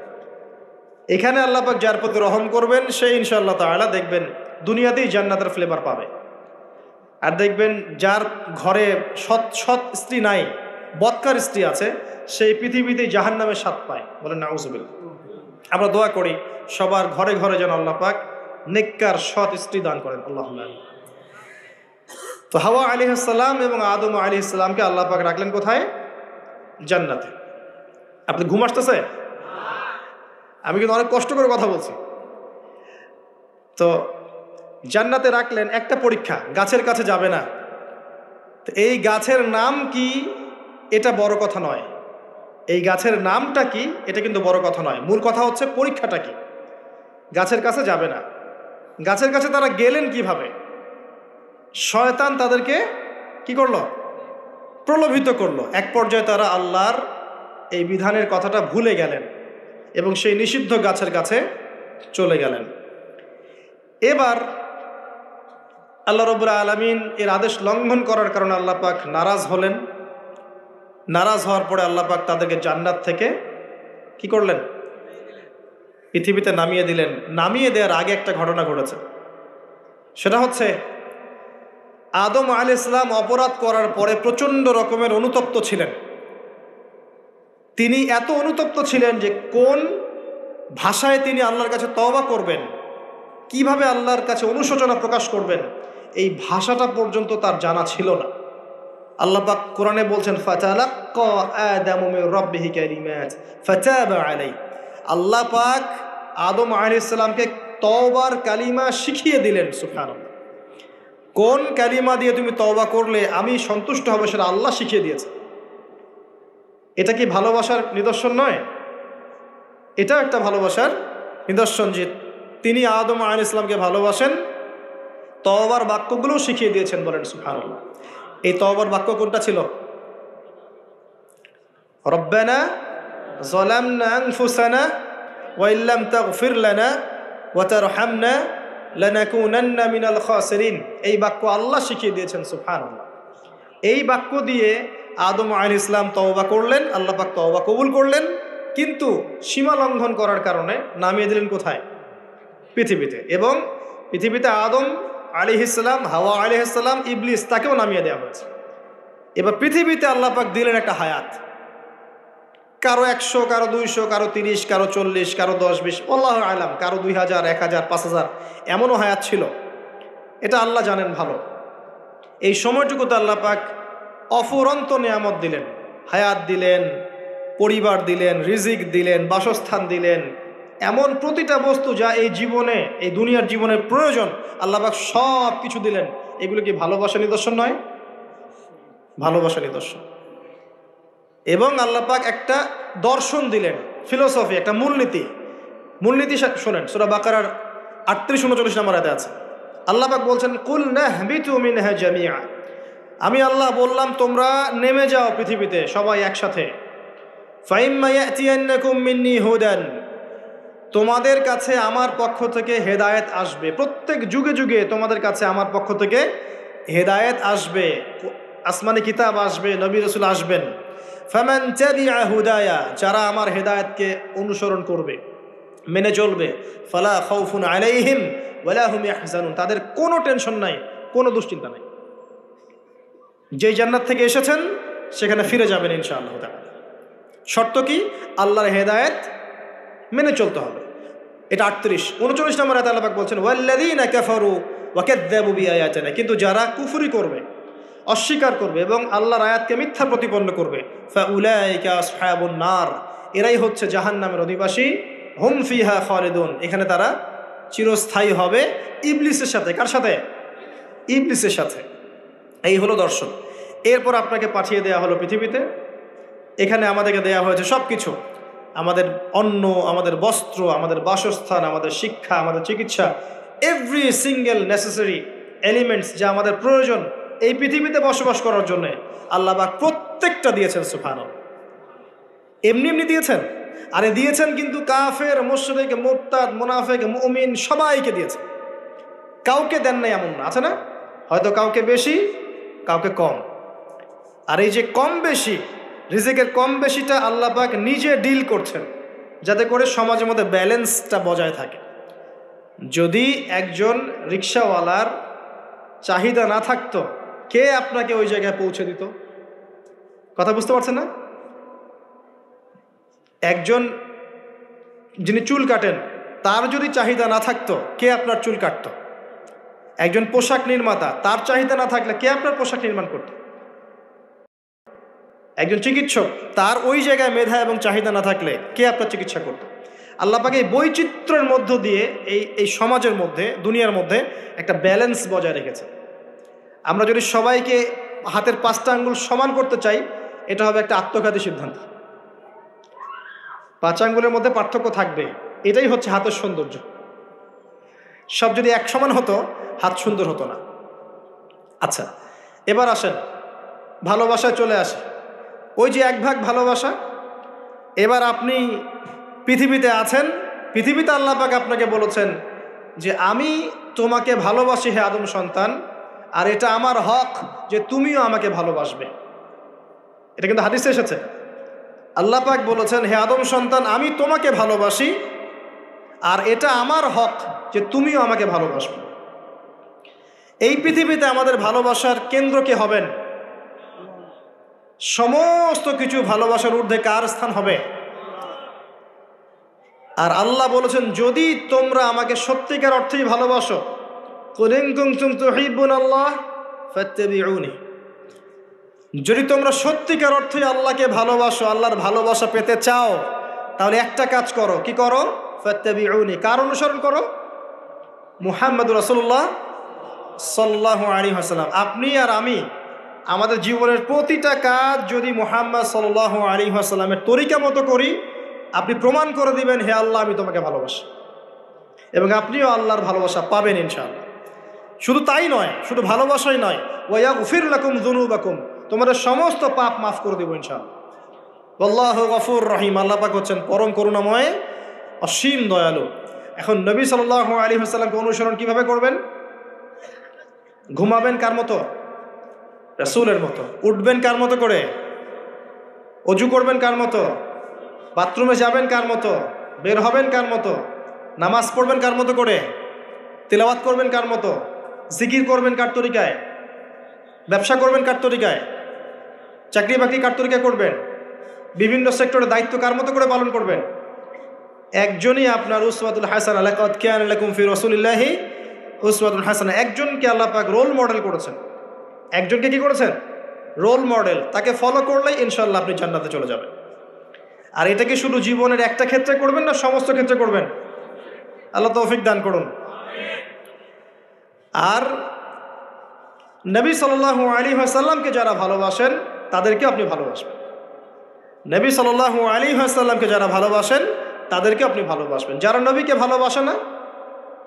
এখানে আল্লাহ পাক যার প্রতি রহম করবেন সে ইনশাআল্লাহ তাআলা দেখবেন দুনিয়াতেই জান্নাতের ফ্লেভার পাবে। আর দেখবেন যার ঘরে সৎ স্ত্রী নাই, বদকার স্ত্রী আছে, সেই পৃথিবীতেই জাহান্নামের স্বাদ পায়। বলেন নাউজুবিল্লাহ। আমরা দোয়া করি সবার ঘরে ঘরে যেন আল্লাহ পাক নেককার সৎ স্ত্রী দান করেন, আল্লাহুম্মা আমিন। তো হাওয়া আলাইহিস সালাম এবং আদম আলাইহিস সালামকে আল্লাহ পাক রাখলেন কোথায়? জান্নাতে। আপনি ঘুম আসতেছে? আমি কিন্তু অনেক কষ্ট করে কথা বলছি। তো জান্নাতে রাখলেন, একটা পরীক্ষা, গাছের কাছে যাবে না। তো এই গাছের নাম কি এটা বড় কথা নয়, এই গাছের নামটা কি এটা কিন্তু বড় কথা নয়, মূল কথা হচ্ছে পরীক্ষাটা কি। গাছের কাছে যাবে না, গাছের কাছে তারা গেলেন কিভাবে? শয়তান তাদেরকে কি করলো? প্রলোভিত করলো। এক পর্যায়ে তারা আল্লাহর এই বিধানের কথাটা ভুলে গেলেন এবং সেই নিষিদ্ধ গাছের কাছে চলে গেলেন। এবার আল্লাহ রাব্বুল আলামিন এর আদেশ লঙ্ঘন করার কারণে আল্লাহ পাক নারাজ হলেন। নারাজ হওয়ার পরে আল্লাহ পাক তাদেরকে জান্নাত থেকে কি করলেন? পৃথিবীতে নামিয়ে দিলেন। নামিয়ে দেওয়ার আগে একটা ঘটনা ঘটেছে, সেটা হচ্ছে আদম আলাইহিস সালাম অপরাধ করার পরে প্রচণ্ড রকমের অনুতপ্ত ছিলেন। তিনি এত অনুতপ্ত ছিলেন যে কোন ভাষায় তিনি আল্লাহর কাছে তওবা করবেন, কিভাবে আল্লাহর কাছে অনুশোচনা প্রকাশ করবেন, এই ভাষাটা পর্যন্ত তার জানা ছিল না। আল্লাহ পাক কোরআনে বলছেন ফাতালাক্কা আদামু মির রাব্বিহি কালিমাত ফাতাবা আলাইহি। আল্লাহ পাক আদম আলাইহিস সালামকে তওবার কালিমা শিখিয়ে দিলেন। সুবহানাল্লাহ। কোন কালিমা দিয়ে তুমি তওবা করলে আমি সন্তুষ্ট হব সেটা আল্লাহ শিখিয়ে দিয়েছে। এটা কি ভালোবাসার নিদর্শন নয়? এটাও একটা ভালোবাসার নিদর্শন যে তিনি আদম আলাইহিস সালামকে ভালোবাসেন, তওবার বাক্যগুলোও শিখিয়ে দিয়েছেন। বলেন সুবহানাল্লাহ। এই তওবার বাক্য কোনটা ছিল? রব্বানা যালামনা আনফুসানা ওয়া ইল্লাম তাগফির লানা ওয়া তারহামনা লানাকুনান্না মিনাল খাসিরিন। এই বাক্য আল্লাহ শিখিয়ে দিয়েছেন। সুবহানাল্লাহ। এই বাক্য দিয়ে আদম আলাইহিস সালাম তওবা করলেন, আল্লাহ পাক তওবা কবুল করলেন, কিন্তু সীমা লঙ্ঘন করার কারণে নামিয়ে দিলেন কোথায়? পৃথিবীতে। এবং পৃথিবীতে আদম আলাইহিস সালাম, হাওয়া আলাইহিস সালাম, ইবলিস, তাকেও নামিয়ে দেওয়া হয়েছে। এবার পৃথিবীতে আল্লাহ পাক দিলেন একটা হায়াত, কারো 100, কারো 200, কারো 30, কারো 40, কারো 10-20, আল্লাহু আলাম, কারো 2000, 1000, 5000, এমনও হায়াত ছিল। এটা আল্লাহ জানেন ভালো। এই সময়টুকুতে আল্লাহ পাক অফুরন্ত নিয়ামত দিলেন, হায়াত দিলেন, পরিবার দিলেন, রিজিক দিলেন, বাসস্থান দিলেন, এমন প্রতিটা বস্তু যা এই জীবনে, এই দুনিয়ার জীবনের প্রয়োজন, আল্লাহ পাক সব কিছু দিলেন। এগুলো কি ভালোবাসা নিদর্শন নয়? ভালোবাসা নিদর্শন। এবং আল্লাহ পাক একটা দর্শন দিলেন, ফিলোসফি, একটা মূলনীতি। মূলনীতি শোনেন, সূরা বাকারার 38-39 নম্বর আয়াতে আছে। আল্লাহ পাক বলছেন কুল নাহবিতু মিনহা জামিআ। আমি আল্লাহ বললাম তোমরা নেমে যাও পৃথিবীতে সবাই একসাথে। ফাইম্মা ইয়াতিয়ান্নাকুম মিন্নি হুদান। তোমাদের কাছে আমার পক্ষ থেকে হেদায়েত আসবে। প্রত্যেক যুগে যুগে তোমাদের কাছে আমার পক্ষ থেকে হেদায়েত আসবে, আসমানি কিতাব আসবে, নবী রাসূল আসবেন। ফামান তাবিআ হুদায়া, যারা আমার হেদায়েতকে অনুসরণ করবে, মেনে চলবে, ফালা খাউফুন আলাইহিম ওয়ালা হুম ইয়াহজানুন, তাদের কোনো টেনশন নাই, কোনো দুশ্চিন্তা নাই। যেই জান্নাত থেকে এসেছেন সেখানে ফিরে যাবেন ইনশাআল্লাহ তাআলা। শর্ত কি? আল্লাহর হেদায়েত মেনে চলতে হবে। এটা 38-39 নম্বর আয়াতে আল্লাহ পাক বলছেন ওয়াল্লাযীনা কাফারু ওয়া কাযযাবু বিআয়াতিনা, কিন্তু যারা কুফরি করবে, অস্বীকার করবে এবং আল্লাহর আয়াতকে মিথ্যা প্রতিপন্ন করবে, ফাউলাইকা আসহাবুন নার, এরাই হচ্ছে জাহান্নামের অধিবাসী, হুম ফিহা খালিদুন, এখানে তারা চিরস্থায়ী হবে ইবলিসের সাথে। কার সাথে? ইবলিসের সাথে। এই হলো দর্শন। এরপর আপনাকে পাঠিয়ে দেওয়া হলো পৃথিবীতে। এখানে আমাদেরকে দেওয়া হয়েছে সব কিছু, আমাদের অন্ন, আমাদের বস্ত্র, আমাদের বাসস্থান, আমাদের শিক্ষা, আমাদের চিকিৎসা, এভরি সিঙ্গেল নেসেসারি এলিমেন্টস যা আমাদের প্রয়োজন এই পৃথিবীতে বসবাস করার জন্য আল্লাহ পাক প্রত্যেকটা দিয়েছেন। সুবহানাল্লাহ। এমনি এমনি দিয়েছেন? আরে দিয়েছেন কিন্তু কাফের, মুশরিক, মুরতাদ, মুনাফিক, মুমিন সবাইকে দিয়েছেন, কাউকে দেন নাই এমন না। আছে না? হয়তো কাউকে বেশি, কাউকে কম। আর এই যে কম বেশি, রিজিকের কম বেশিটা আল্লাহ পাক নিজে ডিল করছেন, যাতে করে সমাজের মধ্যে ব্যালেন্সটা বজায় থাকে। যদি একজন রিক্সাওয়ালার চাহিদা না থাকতো, কে আপনাকে ওই জায়গায় পৌঁছে দিত? কথা বুঝতে পারছেন না? একজন যিনি চুল কাটেন, তার যদি চাহিদা না থাকতো, কে আপনার চুল কাটতো? একজন পোশাক নির্মাতা, তার চাহিদা না থাকলে কে আপনার পোশাক নির্মাণ করত? একজন চিকিৎসক, তার ওই জায়গায় মেধা এবং চাহিদা না থাকলে কে আপনার চিকিৎসা করত? আল্লাহ পাক এই বৈচিত্র্যের মধ্য দিয়ে এই সমাজের মধ্যে, দুনিয়ার মধ্যে একটা ব্যালেন্স বজায় রেখেছে। আমরা যদি সবাইকে হাতের 5টা আঙ্গুল সমান করতে চাই, এটা হবে একটা আত্মঘাতী সিদ্ধান্ত। 5 আঙ্গুলের মধ্যে পার্থক্য থাকবে, এটাই হচ্ছে হাতের সৌন্দর্য। সব যদি এক সমান হতো, হাত সুন্দর হতো না। আচ্ছা, এবার আসেন ভালোবাসায় চলে আসে। ওই যে এক ভাগ ভালোবাসা, এবার আপনি পৃথিবীতে আছেন, পৃথিবীতে আল্লাহ পাক আপনাকে বলেছেন যে আমি তোমাকে ভালোবাসি হে আদম সন্তান, আর এটা আমার হক যে তুমিও আমাকে ভালোবাসবে। এটা কিন্তু হাদিসে এসেছে। আল্লাহ পাক বলেছেন, হে আদম সন্তান, আমি তোমাকে ভালোবাসি আর এটা আমার হক যে তুমিও আমাকে ভালোবাসবে। এই পৃথিবীতে আমাদের ভালোবাসার কেন্দ্র কে হবেন? সমস্ত কিছু ভালোবাসার ঊর্ধ্বে কার স্থান হবে? আর আল্লাহ বলেছেন, যদি তোমরা আমাকে সত্যিকার অর্থেই ভালোবাসো, কুল ইন কুনতুম তুহিব্বুনাল্লাহ ফাত্তাবিউনি, যদি তোমরা সত্যিকার অর্থেই আল্লাহকে ভালোবাসো, আল্লাহর ভালোবাসা পেতে চাও, তাহলে একটা কাজ করো। কি করো? ফাত্তাবিউনি, কার অনুসরণ করো? মুহাম্মদুর রাসূলুল্লাহ সাল্লাল্লাহু আলাইহি ওয়াসাল্লাম। আপনি আর আমি আমাদের জীবনের প্রতিটা কাজ যদি মুহাম্মদ সাল্লাল্লাহু আলাইহি ওয়াসাল্লামের তরিকা মতো করি, আপনি প্রমাণ করে দিবেন, হে আল্লাহ, আমি তোমাকে ভালোবাসি, এবং আপনিও আল্লাহর ভালোবাসা পাবেন ইনশাআল্লাহ। শুধু তাই নয়, শুধু ভালোবাসাই নয়, ওয়াগফির লাকুম যুনুবাকুম, তোমাদের সমস্ত পাপ মাফ করে দেব ইনশাআল্লাহ। আল্লাহু গফুর রহিম, আল্লাহ পাক হচ্ছেন পরম করুণাময়, অসীম দয়ালু। এখন নবী সাল্লাল্লাহু আলাইহি ওয়াসাল্লামকে অনুসরণ কিভাবে করবেন? ঘুমাবেন কার মতো? রাসূলের মতো। উঠবেন কার মতো করে? অজু করবেন কার মতো? বাথরুমে যাবেন কার মতো? বের হবেন কার মতো? নামাজ পড়বেন কার মতো করে? তিলাওয়াত করবেন কার মতো? জিকির করবেন কার তরিকায়? ব্যবসা করবেন কার তরিকায়? চাকরি বাকরি কার তরিকায় করবেন? বিভিন্ন সেক্টরে দায়িত্ব কার মতো করে পালন করবেন? একজনই আপনার উসওয়াতুল হাসানা, লাকাদ কানা লাকুম ফি রাসূলিল্লাহি উসওয়াতুল হাসানা। একজনকে আল্লাহ পাক রোল মডেল করেছেন। একজনকে কি করেছেন? Role model. তাকে ফলো করলেই ইনশাআল্লাহ আপনি জান্নাতে চলে যাবেন। আর এটা কি শুধু জীবনের একটা ক্ষেত্রে করবেন না সমস্ত ক্ষেত্রে করবেন? আল্লাহ তৌফিক দান করুন। আর নবী সাল্লাল্লাহু আলাইহি ওয়াসাল্লামকে যারা ভালোবাসেন তাদেরকে আপনি ভালোবাসবেন। নবী সাল্লাল্লাহু আলাইহি ওয়াসাল্লামকে যারা ভালোবাসেন তাদেরকে আপনি ভালোবাসবেন। যারা নবীকে ভালোবাসে না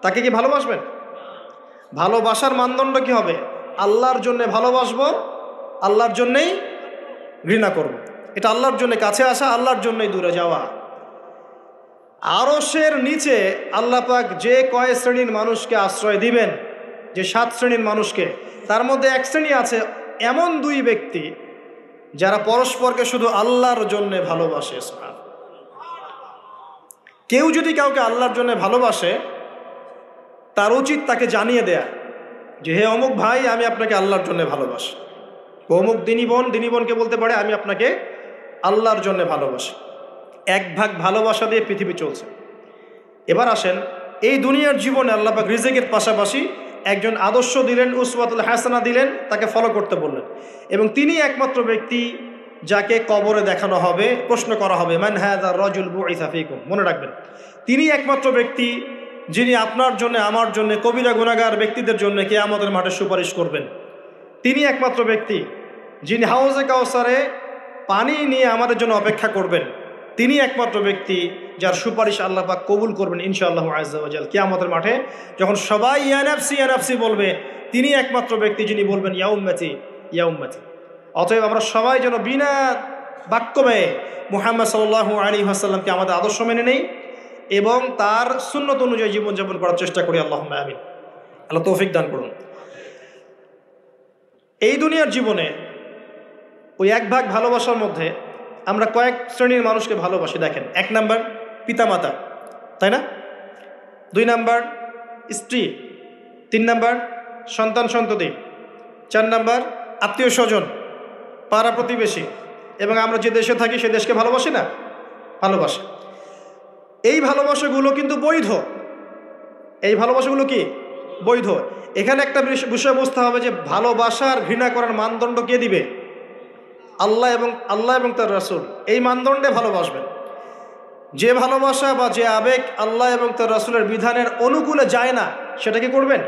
তাকে কি ভালোবাসবেন? ভালোবাসার মানদণ্ড কি হবে? আল্লাহর জন্য ভালোবাসবো, আল্লাহর জন্যেই ঘৃণা করব। এটা আল্লাহর জন্য কাছে আসা, আল্লাহর জন্যই দূরে যাওয়া। আরশের নিচে আল্লাহ পাক যে কয় শ্রেণীর মানুষকে আশ্রয় দিবেন, যে 7 শ্রেণীর মানুষকে, তার মধ্যে এক শ্রেণী আছে এমন 2 ব্যক্তি যারা পরস্পরকে শুধু আল্লাহর জন্য ভালোবাসে। কেউ যদি কাউকে আল্লাহর জন্য ভালোবাসে, তার উচিত তাকে জানিয়ে দেয়া যে হে অমুক ভাই, আমি আপনাকে আল্লাহর জন্য ভালোবাসি। অমুক দিনী বোনকে বলতে পারে আমি আপনাকে আল্লাহর জন্য ভালোবাসি। এক ভাগ ভালোবাসা দিয়ে পৃথিবী চলছে। এবার আসেন, এই দুনিয়ার জীবনে আল্লাহ পাক রিজিকের পাশাপাশি একজন আদর্শ দিলেন, উসওয়াতুল হাসানা দিলেন, তাকে ফলো করতে বললেন। এবং তিনি একমাত্র ব্যক্তি যাকে কবরে দেখানো হবে, প্রশ্ন করা হবে, মান হাযা রাজুল বুইসা ফীকুম, মনে রাখবেন তিনি একমাত্র ব্যক্তি যিনি আপনার জন্য, আমার জন্য, কবিরা গুনাহগার ব্যক্তিদের জন্য কিয়ামতের মাঠে সুপারিশ করবেন। তিনি একমাত্র ব্যক্তি যিনি হাউজে কাউসারে পানি নিয়ে আমাদের জন্য অপেক্ষা করবেন। তিনি একমাত্র ব্যক্তি যার সুপারিশ আল্লাহ পাক কবুল করবেন ইনশাআল্লাহু আযজা ওয়া জাল। কিয়ামতের মাঠে যখন সবাই ইয়া নাফসি ইয়া নাফসি বলবে, তিনি একমাত্র ব্যক্তি যিনি বলবেন ইয়া উম্মতি ইয়া উম্মতি। অতএব আমরা সবাই যেন বিনা বাক্য ব্যয়ে মুহাম্মদ সাল্লাল্লাহু আলাইহি ওয়াসাল্লামকে আমাদের আদর্শ মেনে নেই এবং তার সুন্নত অনুযায়ী জীবনযাপন করার চেষ্টা করি। আল্লাহুম্মা আমিন। আল্লাহ তৌফিক দান করুন। এই দুনিয়ার জীবনে ওই এক ভাগ ভালোবাসার মধ্যে আমরা কয়েক শ্রেণীর মানুষকে ভালোবাসি। দেখেন, 1 নাম্বার পিতামাতা, তাই না? 2 নাম্বার স্ত্রী, 3 নাম্বার সন্তান সন্ততি, 4 নাম্বার আত্মীয় স্বজন, পাড়া প্রতিবেশী, এবং আমরা যে দেশে থাকি সে দেশকে ভালোবাসি না? ভালোবাসি। এই ভালোবাসাগুলো কিন্তু বৈধ। এই ভালোবাসাগুলো কি বৈধ? এখানে একটা বিষয় বুঝতে হবে যে ভালোবাসা আর ঘৃণা করার মানদণ্ড কে দিবে? আল্লাহ এবং তার রাসূল। এই মানদণ্ডে ভালোবাসবেন। যে ভালোবাসা বা যে আবেগ আল্লাহ এবং তার রাসূলের বিধানের অনুকূলে যায় না, সেটা কি করবেন?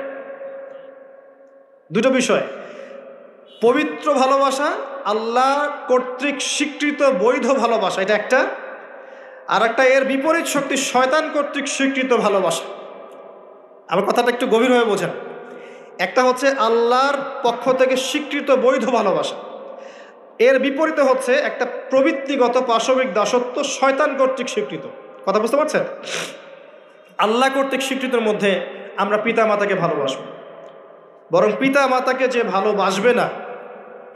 দুটো বিষয়, পবিত্র ভালোবাসা, আল্লাহ কর্তৃক স্বীকৃত বৈধ ভালোবাসা, এটা একটা। আর একটা এর বিপরীত শক্তি শয়তান কর্তৃক স্বীকৃত ভালোবাসা। আমার কথাটা একটু গভীরভাবে বোঝেন। একটা হচ্ছে আল্লাহর পক্ষ থেকে স্বীকৃত বৈধ ভালোবাসা, এর বিপরীতে হচ্ছে একটা প্রবৃত্তিগত পাশবিক দাসত্ব শয়তান কর্তৃক স্বীকৃত। কথা বুঝতে পারছেন? আল্লাহ কর্তৃক স্বীকৃতির মধ্যে আমরা পিতা মাতাকে ভালোবাসব, বরং পিতা মাতাকে যে ভালোবাসবে না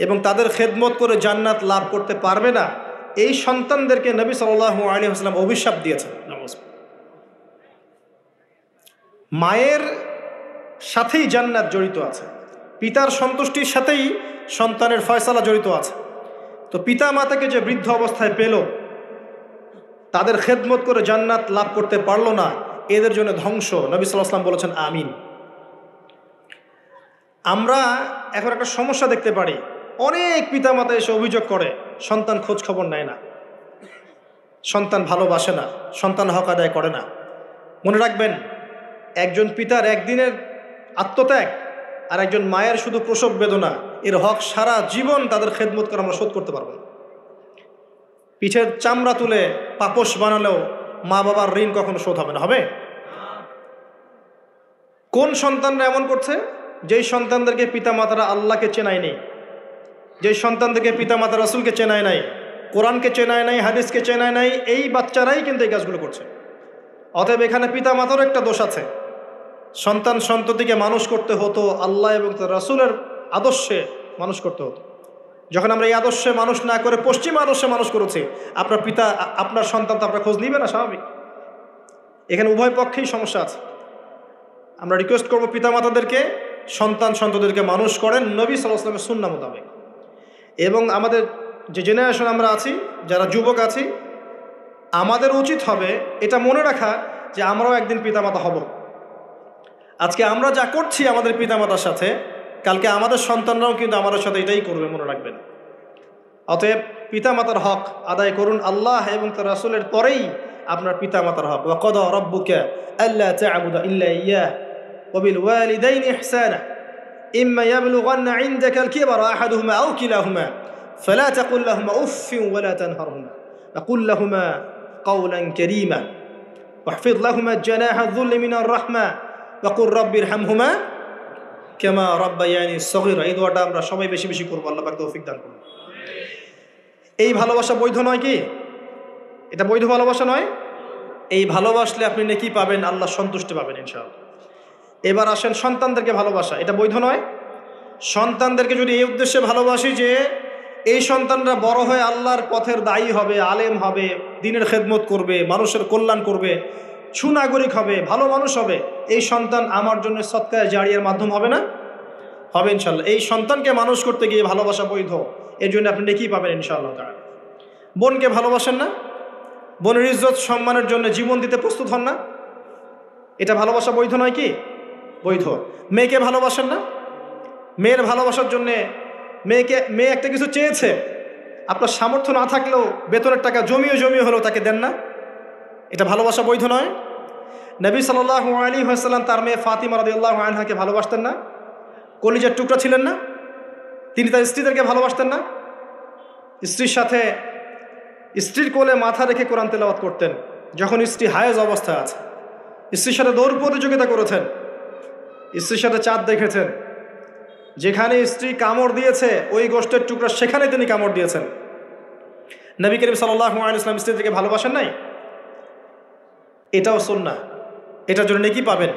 এবং তাদের খেদমত করে জান্নাত লাভ করতে পারবে না, এই সন্তানদেরকে নবী সাল্লাল্লাহু আলাইহি ওয়াসাল্লাম অভিশাপ দিয়েছেন। মায়ের সাথেই জান্নাত জড়িত আছে, পিতার সন্তুষ্টির সাথেই সন্তানের ফয়সালা জড়িত আছে। তো পিতা মাতাকে যে বৃদ্ধ অবস্থায় পেল, তাদের খেদমত করে জান্নাত লাভ করতে পারলো না, এদের জন্য ধ্বংস। নবী সাল্লাল্লাহু আলাইহি ওয়াসাল্লাম বলেছেন আমিন। আমরা এখন একটা সমস্যা দেখতে পারি, অনেক পিতামাতা এসে অভিযোগ করে সন্তান খোঁজ খবর নেয় না, সন্তান ভালোবাসে না, সন্তান হক আদায় করে না। মনে রাখবেন, একজন পিতার একদিনের আত্মত্যাগ আর একজন মায়ের শুধু প্রসব বেদনা, এর হক সারা জীবন তাদের খেদমত করে আমরা শোধ করতে পারবো না। পিঠের চামড়া তুলে পাপোশ বানালেও মা বাবার ঋণ কখনো শোধ হবে না। হবে? কোন সন্তানরা এমন করছে? যেই সন্তানদেরকে পিতামাতারা আল্লাহকে চেনায় নেই, যেই সন্তানদেরকে পিতামাতা রাসূলকে চেনায় নাই, কোরআনকে চেনায় নাই, হাদিসকে চেনায় নাই, এই বাচ্চারাই কিন্তু এই কাজগুলো করছে। অতএব এখানে পিতামাতারও একটা দোষ আছে। সন্তান সন্ততিকে মানুষ করতে হতো আল্লাহ এবং তার রাসূলের আদর্শে মানুষ করতে হতো। যখন আমরা এই আদর্শে মানুষ না করে পশ্চিম আদর্শে মানুষ করেছি, আপনার সন্তান তো আপনার খোঁজ নিবে না, স্বাভাবিক। এখানে উভয় পক্ষেই সমস্যা আছে। আমরা রিকোয়েস্ট করবো পিতামাতাদেরকে সন্তান সন্ততিদেরকে মানুষ করেন নবী সাল্লাল্লাহু আলাইহি ওয়াসাল্লামের সুন্নাহ মোতাবেক। এবং আমাদের যে জেনারেশন আমরা আছি, যারা যুবক আছি, আমাদের উচিত হবে এটা মনে রাখা যে আমরাও একদিন পিতামাতা হব। আজকে আমরা যা করছি আমাদের পিতামাতার সাথে, কালকে আমাদের সন্তানরাও কিন্তু আমাদের সাথে এটাই করবে, মনে রাখবেন। অতএব পিতামাতার হক আদায় করুন, আল্লাহ এবং তার রাসূলের পরেই আপনার পিতামাতার হক। ওয়া ক্বাদা রাব্বুকা আল্লা তা'বুদা ইল্লা ইয়্যাহু ওয়া বিল ওয়ালিদাইনি ইহসানা ইম্মা ইয়াবলুগান্না ইনদাকা আল-কিবরা আহাদুহুমা আও কিলাহুমা ফালা তাকুল লাহুমা উফফিন ওয়া লা তানহারহুমা ওয়া কুল লাহুমা কাওলান কারীমা ওয়াহফিজ লাহুমা জানাহা আয-যুল্লি মিনার রাহমা ওয়া কুর রাব্বিরহামহুমা কামা রাব্বায়ানি সগীরা। এই দোয়াটা আমরা সবাই বেশি বেশি করব। আল্লাহ পাক তৌফিক দান করুন। এই ভালোবাসা বৈধ নয় কি? এটা বৈধ ভালোবাসা নয়? এই ভালোবাসলে আপনি নেকি পাবেন, আল্লাহ সন্তুষ্টি পাবেন ইনশাআল্লাহ। এবার আসেন সন্তানদেরকে ভালোবাসা, এটা বৈধ নয়? সন্তানদেরকে যদি এই উদ্দেশ্যে ভালোবাসি যে এই সন্তানরা বড় হয়ে আল্লাহর পথের দায়ী হবে, আলেম হবে, দ্বীনের খেদমত করবে, মানুষের কল্যাণ করবে, সুনাগরিক হবে, ভালো মানুষ হবে, এই সন্তান আমার জন্য সদকায়ে জারিয়ার মাধ্যম হবে না? হবে ইনশাআল্লাহ। এই সন্তানকে মানুষ করতে গিয়ে ভালোবাসা বৈধ, এর জন্য আপনি নেকি পাবেন ইনশাআল্লাহ তাআলা। বোনকে ভালোবাসেন না? বোনের ইজ্জত সম্মানের জন্য জীবন দিতে প্রস্তুত হন না? এটা ভালোবাসা বৈধ নয় কি? বৈধ। মেয়েকে ভালোবাসেন না? মেয়ের ভালোবাসার জন্যে মেয়ে একটা কিছু চেয়েছে, আপনার সামর্থ্য না থাকলেও বেতনের টাকা জমিয়ে হলেও তাকে দেন না? এটা ভালোবাসা বৈধ নয়? নবী সাল্লাল্লাহু আলাইহি ওয়াসাল্লাম তার মেয়ে ফাতিমা রাদিয়াল্লাহু আনহাকে ভালোবাসতেন না? কলিজার টুকরা ছিলেন না? তিনি তার স্ত্রীদেরকে ভালোবাসতেন না? স্ত্রীর সাথে স্ত্রীর কোলে মাথা রেখে কোরআন তেলাওয়াত করতেন যখন স্ত্রী হায়েজ অবস্থায় আছে। স্ত্রীর সাথে দৌড় প্রতিযোগিতা করেছেন, স্ত্রীর সাথে চাঁদ দেখেছেন। যেখানে স্ত্রী কামড় দিয়েছে ওই গোষ্ঠের টুকরা সেখানে তিনি কামড় দিয়েছেন। নবী করিম সাল্লাল্লাহু আলাইহি ওয়াসাল্লাম স্ত্রীদেরকে ভালোবাসেন নাই? এটাও সুন্নাহ, এটার জন্য নেকি পাবেন।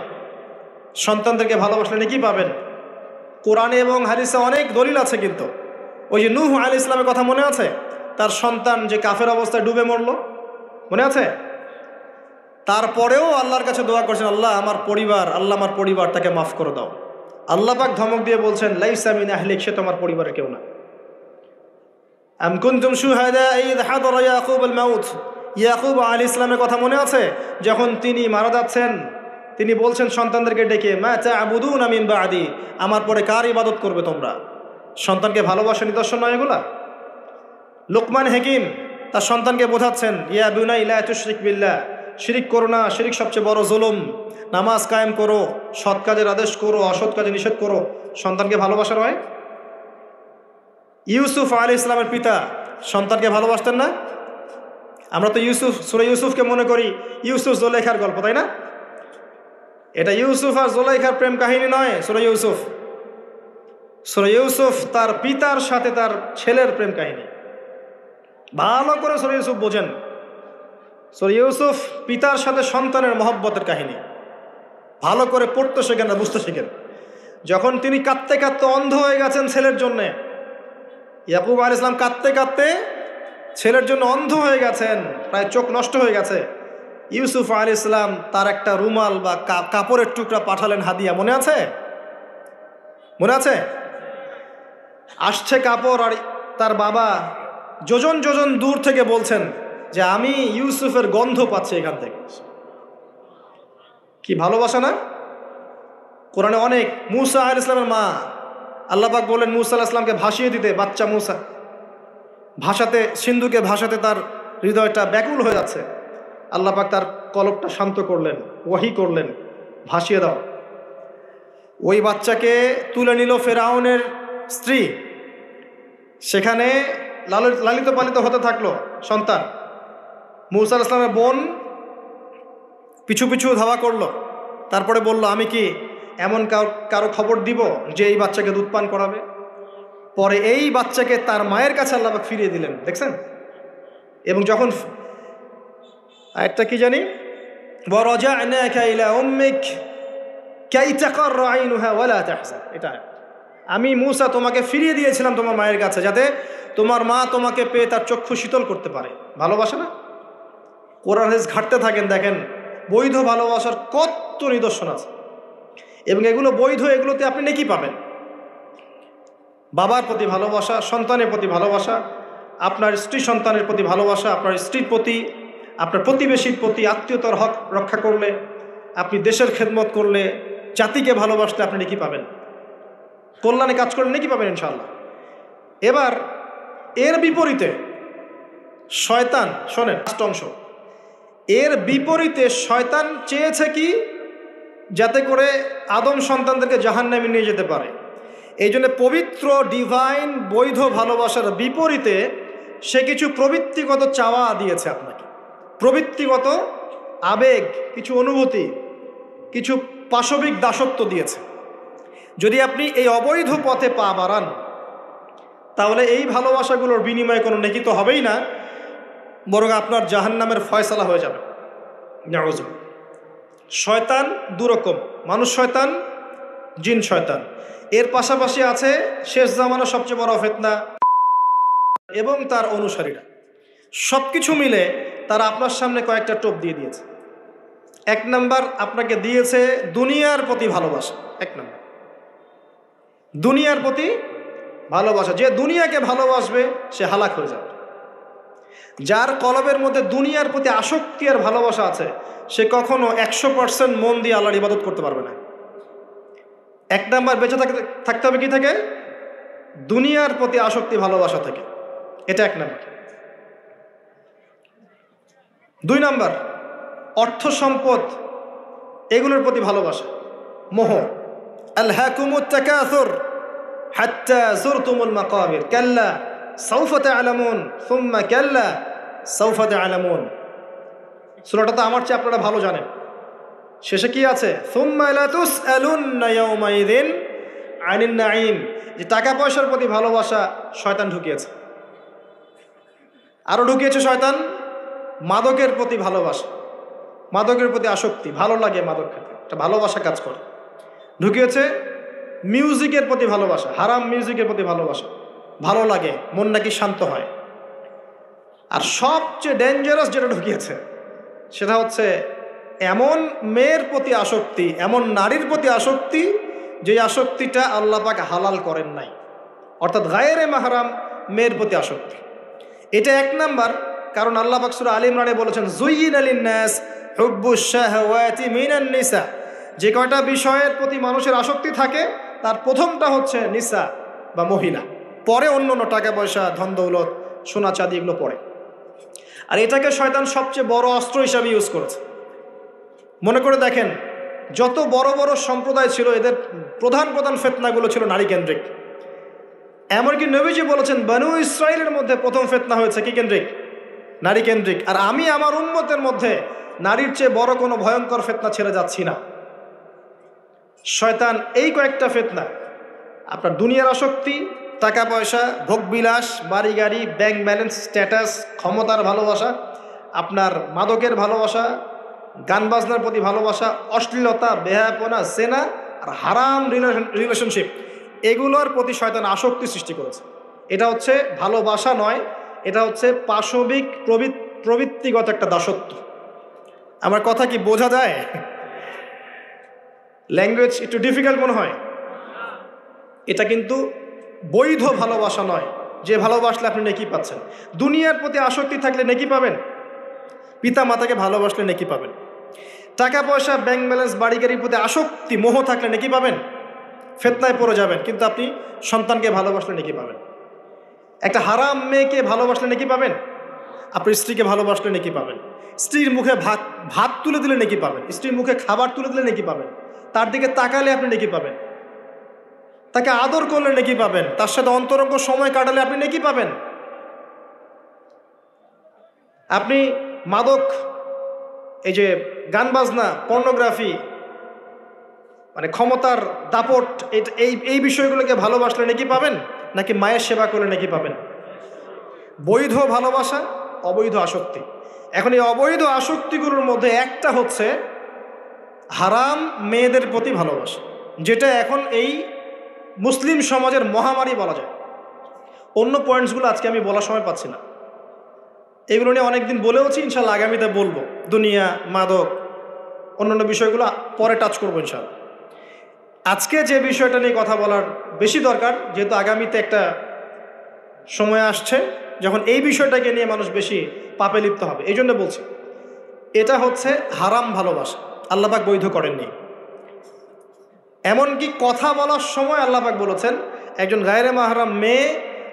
সন্তানদেরকে ভালোবাসলে নেকি পাবেন। কোরআনে এবং হাদিসে অনেক দলিল আছে। কিন্তু ওই যে নূহ আলাইহিস সালামের কথা মনে আছে? তার সন্তান যে কাফের অবস্থায় ডুবে মরল, মনে আছে? তারপরেও আল্লাহর কাছে দোয়া করছেন, আল্লাহ আমার পরিবারটাকে মাফ করে দাও। আল্লাহ পাক ধমক দিয়ে বলছেন, লাইসা মিন আহলিক, সে তোমার পরিবারের কেউ না। আম কুনতুম শুহাদা ইয হাদারা ইয়াকুবুল মাউত, ইয়াকুব আলাইহিস সালামের কথা মনে আছে? যখন তিনি মারা যাচ্ছেন তিনি বলছেন সন্তানদেরকে ডেকে, মা তা'বুদুনা মিন বা'দি, আমার পরে কার ইবাদত করবে তোমরা? সন্তানকে ভালোবাসার নিদর্শন নয় এগুলা? লোকমান হাকিম তার সন্তানকে বোঝাচ্ছেন, ইয়া বুনাই লা তুশরিক বিল্লাহ, শিরিক করো না, শিরিক সবচেয়ে বড় জুলুম। নামাজ কায়েম করো, সৎ কাজের আদেশ করো, অসৎ কাজে নিষেধ করো। সন্তানকে ভালোবাসা নয়? ইউসুফ আলাইহিস সালামের পিতা সন্তানকে ভালোবাসতেন না? আমরা তো সূরা ইউসুফকে মনে করি ইউসুফ জুলাইখার গল্প, তাই না? এটা ইউসুফ আর জুলাইখার প্রেম কাহিনী নয়। সূরা ইউসুফ তার পিতার সাথে তার ছেলের প্রেম কাহিনী। ভালো করে সূরা ইউসুফ বোঝেন। সূরা ইউসুফ পিতার সাথে সন্তানের মহব্বতের কাহিনী। ভালো করে পড়তে শেখেন না, বুঝতে শেখেন। যখন তিনি কাঁদতে কাঁদতে অন্ধ হয়ে গেছেন ছেলের জন্যে, ইয়াকুব আলাইহিস সালাম কাঁদতে কাঁদতে ছেলের জন্য অন্ধ হয়ে গেছেন, প্রায় চোখ নষ্ট হয়ে গেছে। ইউসুফ আলাইহিস সালাম তার একটা রুমাল বা কাপড়ের টুকরা পাঠালেন হাদিয়া, মনে আছে? আসছে কাপড়, আর তার বাবা যোজন যোজন দূর থেকে বলছেন যে আমি ইউসুফের গন্ধ পাচ্ছি এখান থেকে। কি ভালোবাসা না? কোরআনে অনেক। মূসা আলাইহিস সালামের মা, আল্লাহ পাক বলেন মূসা আলাইহিস সালামকে ভাসিয়ে দিতে, বাচ্চা মূসা সিন্ধুকে ভাসাতে তার হৃদয়টা ব্যাকুল হয়ে যাচ্ছে। আল্লাহ পাক তার কলবটা শান্ত করলেন, ওয়াহি করলেন, ভাসিয়ে দাও। ওই বাচ্চাকে তুলে নিল ফেরাউনের স্ত্রী, সেখানে লালিত পালিত হতে থাকলো সন্তান। মূসা আলাইহিস সালামের বোন পিছু পিছু ধাওয়া করলো, তারপরে বলল, আমি কি এমন কারো খবর দিব যে এই বাচ্চাকে দুধ পান করাবে? পরে এই বাচ্চাকে তার মায়ের কাছে আল্লাহ পাক ফিরিয়ে দিলেন, দেখছেন? এবং যখন আয়াতটা কি জানি, ওয়ারাজa'নাকা ইলা উম্মিক কাই তাকাররা আইনুহা ওয়ালা তাহজান, এটা আমি মূসা তোমাকে ফিরিয়ে দিয়েছিলাম তোমার মায়ের কাছে, যাতে তোমার মা তোমাকে পেয়ে তার চক্ষু শীতল করতে পারে। ভালোবাসা না? কোরআন হাদিস ঘাটতে থাকেন, দেখেন বৈধ ভালোবাসার কত নিদর্শন আছে, এবং এগুলো বৈধ, এগুলোতে আপনি নেকি পাবেন। বাবার প্রতি ভালোবাসা, সন্তানের প্রতি ভালোবাসা, আপনার স্ত্রী সন্তানের প্রতি ভালোবাসা, আপনার স্ত্রীর প্রতি, আপনার প্রতিবেশীর প্রতি, আত্মীয়তার হক রক্ষা করলে, আপনি দেশের খেদমত করলে, জাতিকে ভালোবাসলে আপনি নেকি পাবেন। কল্যাণে কাজ করলে নেকি পাবেন ইনশাআল্লাহ। এবার এর বিপরীতে শয়তান, শোনেন অংশ, এর বিপরীতে শয়তান চেয়েছে কি, যাতে করে আদম সন্তানদেরকে জাহান্নামে নিয়ে যেতে পারে। এই জন্য পবিত্র ডিভাইন বৈধ ভালোবাসার বিপরীতে সে কিছু প্রবৃত্তিগত চাওয়া দিয়েছে আপনাকে, প্রবৃত্তিগত আবেগ, কিছু অনুভূতি, কিছু পাশবিক দাসত্ব দিয়েছে। যদি আপনি এই অবৈধ পথে পা বাড়ান, তাহলে এই ভালোবাসাগুলোর বিনিময়ে কোনো নেকি তো হবেই না, বরং আপনার জাহান্নামের ফয়সালা হয়ে যাবে। নাউযুবিল্লাহ। শয়তান দুরকম, মানুষ শয়তান, জিন শয়তান। এর পাশাপাশি আছে শেষ জামানার সবচেয়ে বড় ফিতনা এবং তার অনুসারীরা। সবকিছু মিলে তারা আপনার সামনে কয়েকটা টোপ দিয়ে দিয়েছে। এক নাম্বার, আপনাকে দিয়েছে দুনিয়ার প্রতি ভালোবাসা। এক নাম্বার, দুনিয়ার প্রতি ভালোবাসা। যে দুনিয়াকে ভালোবাসবে সে হালাক হয়ে যাবে। যার কলবের মধ্যে দুনিয়ার প্রতি আসক্তি আর ভালোবাসা আছে, সে কখনো 100% মন দিয়ে আল্লাহর ইবাদত করতে পারবে না। এক নাম্বার, বেঁচে থাকতে হবে কি থেকে? দুনিয়ার প্রতি আসক্তি, ভালোবাসা থেকে। এটা 1 নাম্বার। 2 নাম্বার, অর্থ সম্পদ এগুলোর প্রতি ভালোবাসা, মোহ। আলহাকুমুত তাকাসুর হাত্তা যুরতুমুল মাকাবির কাল্লা সাউফা তা'লামুন সুম্মা কাল্লা সাউফা তা'লামুন। সূরাটা তো আমার চেয়ে আপনারা ভালো জানেন। শেষে কি আছে? সুম্মা লা তুসআলুন্না ইয়াওমাইযিন আনিন নাঈম। যে টাকা পয়সার প্রতি ভালোবাসা শয়তান ঢুকিয়েছে। আরও ঢুকিয়েছে শয়তান মাদকের প্রতি ভালোবাসা, মাদকের প্রতি আসক্তি, ভালো লাগে মাদক খেতে, একটা ভালোবাসা কাজ করে। ঢুকিয়েছে মিউজিকের প্রতি ভালোবাসা, হারাম মিউজিকের প্রতি ভালোবাসা, ভালো লাগে, মন নাকি শান্ত হয়। আর সবচেয়ে ডেঞ্জারাস যেটা ঢুকিয়েছে সেটা হচ্ছে এমন মেয়ের প্রতি আসক্তি, এমন নারীর প্রতি আসক্তি যে আসক্তিটা আল্লাহ পাক হালাল করেন নাই, অর্থাৎ গায়রে মাহরাম মেয়ের প্রতি আসক্তি। এটা 1 নাম্বার। কারণ আল্লাহ পাক সূরা আলে ইমরানে বলেছেন যুয়্যিনা লিন-নাস হুব্বুশ শাহাওয়াতি মিনান নিসা। যে কয়টা বিষয়ের প্রতি মানুষের আসক্তি থাকে তার প্রথমটা হচ্ছে নিসা বা মহিলা, পরে অন্য অন্য টাকা পয়সা, ধন দৌলত, সোনা চাঁদি এগুলো পরে। আর এটাকে শয়তান সবচেয়ে বড় অস্ত্র হিসাবে ইউজ করেছে। মনে করে দেখেন, যত বড় বড় সম্প্রদায় ছিল এদের প্রধান প্রধান ফিতনাগুলো ছিল নারী কেন্দ্রিক। এমনকি নবীজি বলেছেন বনু ইসরাইলের মধ্যে প্রথম ফিতনা হয়েছে কি কেন্দ্রিক? নারী কেন্দ্রিক। আর আমি আমার উম্মতের মধ্যে নারীর চেয়ে বড় কোনো ভয়ঙ্কর ফিতনা ছেড়ে যাচ্ছি না। শয়তান এই কয়েকটা ফিতনা, আপনার দুনিয়ার আসক্তি, টাকা পয়সা, ভোগবিলাস, বাড়ি গাড়ি, ব্যাংক ব্যালেন্স, স্ট্যাটাস, ক্ষমতার ভালোবাসা, আপনার মাদকের ভালোবাসা, গান বাজনার প্রতি ভালোবাসা, অশ্লীলতা, বেহায়াপনা, জেনা আর হারাম রিলেশনশিপ, এগুলোর প্রতি শয়তান আসক্তি সৃষ্টি করেছে। এটা হচ্ছে ভালোবাসা নয়, এটা হচ্ছে পাশবিক প্রবৃত্তিগত একটা দাসত্ব। আমার কথা কি বোঝা যায়? ল্যাঙ্গুয়েজ একটু ডিফিকাল্ট মনে হয়। এটা কিন্তু বৈধ ভালোবাসা নয়, যে ভালোবাসলে আপনি নেকি পাচ্ছেন। দুনিয়ার প্রতি আসক্তি থাকলে নেকি পাবেন, পিতা মাতাকে ভালোবাসলে নেকি পাবেন। টাকা পয়সা, ব্যাংক ব্যালেন্স, বাড়ি গাড়ির প্রতি আসক্তি, মোহ থাকলে নেকি পাবেন, ফিতনায় পড়ে যাবেন। কিন্তু আপনি সন্তানকে ভালোবাসলে নেকি পাবেন। একটা হারাম মেয়েকে ভালোবাসলে নেকি পাবেন, আপনি স্ত্রীকে ভালোবাসলে নেকি পাবেন। স্ত্রীর মুখে ভাত তুলে দিলে নেকি পাবেন, স্ত্রীর মুখে খাবার তুলে দিলে নেকি পাবেন, তার দিকে তাকালে আপনি নেকি পাবেন, তাকে আদর করলে নেকি পাবেন, তার সাথে অন্তরঙ্গ সময় কাটালে আপনি নেকি পাবেন। আপনি মাদক, এই যে গান বাজনা, পর্নোগ্রাফি, মানে ক্ষমতার দাপট, এই বিষয়গুলোকে ভালোবাসলে নাকি পাবেন, নাকি মায়ের সেবা করলে নাকি পাবেন? বৈধ ভালোবাসা, অবৈধ আসক্তি। এখন এই অবৈধ আসক্তিগুলোর মধ্যে একটা হচ্ছে হারাম মেয়েদের প্রতি ভালোবাসা, যেটা এখন এই মুসলিম সমাজের মহামারী বলা যায়। অন্য পয়েন্টসগুলো আজকে আমি বলার সময় পাচ্ছি না, এগুলো নিয়ে অনেকদিন বলেওছি, ইনশাল্লাহ আগামীতে বলবো। দুনিয়া, মাদক, অন্যান্য বিষয়গুলো পরে টাচ করবো ইনশাল্লাহ। আজকে যে বিষয়টা নিয়ে কথা বলার বেশি দরকার, যেহেতু আগামীতে একটা সময় আসছে যখন এই বিষয়টাকে নিয়ে মানুষ বেশি পাপে লিপ্ত হবে, এই জন্য বলছি। এটা হচ্ছে হারাম ভালোবাসা, আল্লাহ পাক বৈধ করেননি। এমনকি কথা বলার সময় আল্লাহ পাক বলেছেন একজন গায়রে মাহরাম মেয়ে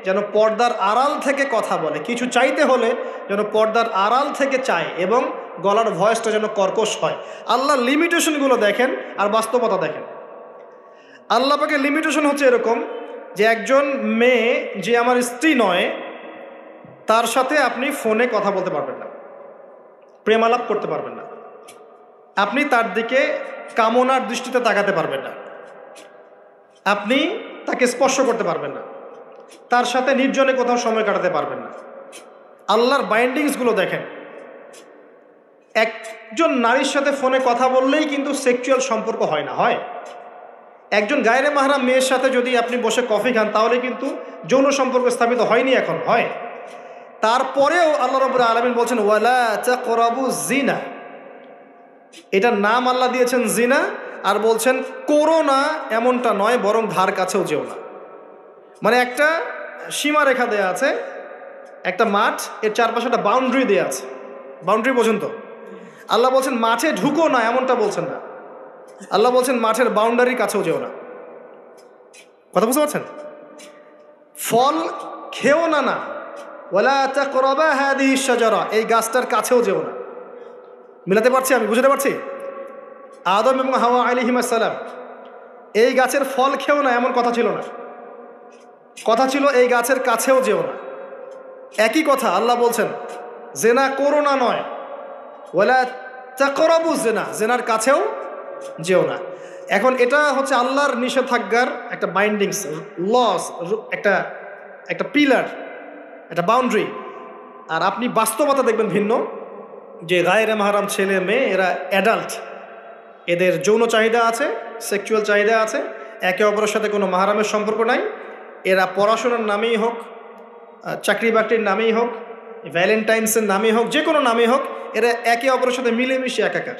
যেন পর্দার আড়াল থেকে কথা বলে, কিছু চাইতে হলে যেন পর্দার আড়াল থেকে চায় এবং গলার ভয়েসটা যেন কর্কশ হয়। আল্লাহর লিমিটেশনগুলো দেখেন আর বাস্তবতা দেখেন। আল্লাহ পাকের লিমিটেশন হচ্ছে এরকম যে একজন মেয়ে যে আমার স্ত্রী নয়, তার সাথে আপনি ফোনে কথা বলতে পারবেন না, প্রেমালাপ করতে পারবেন না, আপনি তার দিকে কামনার দৃষ্টিতে তাকাতে পারবেন না, আপনি তাকে স্পর্শ করতে পারবেন না, তার সাথে নির্জনে কোথাও সময় কাটাতে পারবেন না। আল্লাহর বাইন্ডিংসগুলো দেখেন। একজন নারীর সাথে ফোনে কথা বললেই কিন্তু সেক্সুয়াল সম্পর্ক হয় না, হয়। একজন গায়রে মাহরাম মেয়ের সাথে যদি আপনি বসে কফি খান তাহলে কিন্তু যৌন সম্পর্ক স্থাপিত হয়নি, এখন হয়। তারপরেও আল্লাহ রাব্বুল আলামিন বলছেন ওয়ালা তাকরাবু জিনা, এটার নাম আল্লাহ দিয়েছেন জিনা, আর বলছেন করো না এমনটা নয়, বরং ধার কাছেও যেও না। মানে একটা সীমারেখা দেয়া আছে, একটা মাঠ, এর চারপাশে একটা বাউন্ডারি দেওয়া আছে, বাউন্ডারি পর্যন্ত। আল্লাহ বলছেন মাঠে ঢুকো না, এমনটা বলছেন না। আল্লাহ বলছেন মাঠের বাউন্ডারির কাছেও যেও না। কথা বুঝতে পারছেন? ফল খেও না, না ওয়ালা তাকরাবা হাদিহি শাজারা, এই গাছটার কাছেও যেও না। মিলাতে পারছি, আমি বুঝতে পারছি? আদম এবং হাওয়া আলাইহিস সালাম এই গাছের ফল খেও না, এমন কথা ছিল না। কথা ছিল এই গাছের কাছেও যেও না। একই কথা আল্লাহ বলছেন জেনা করো না নয়, ওয়ালা তাকরাবু জিনা, জেনার কাছেও যেও না। এখন এটা হচ্ছে আল্লাহর নিষেধাজ্ঞার একটা বাইন্ডিংস, লস, একটা একটা পিলার, একটা বাউন্ডারি। আর আপনি বাস্তবতা দেখবেন ভিন্ন, যে গায়রে মাহরাম ছেলে মেয়ে এরা অ্যাডাল্ট, এদের যৌন চাহিদা আছে, সেক্সুয়াল চাহিদা আছে, একে অপরের সাথে কোনো মাহরামের সম্পর্ক নাই। এরা পড়াশোনার নামেই হোক, চাকরি বাকরির নামেই হোক, ভ্যালেন্টাইন্সের নামেই হোক, যে কোনো নামেই হোক, এরা একে অপরের সাথে মিলেমিশে একাকার।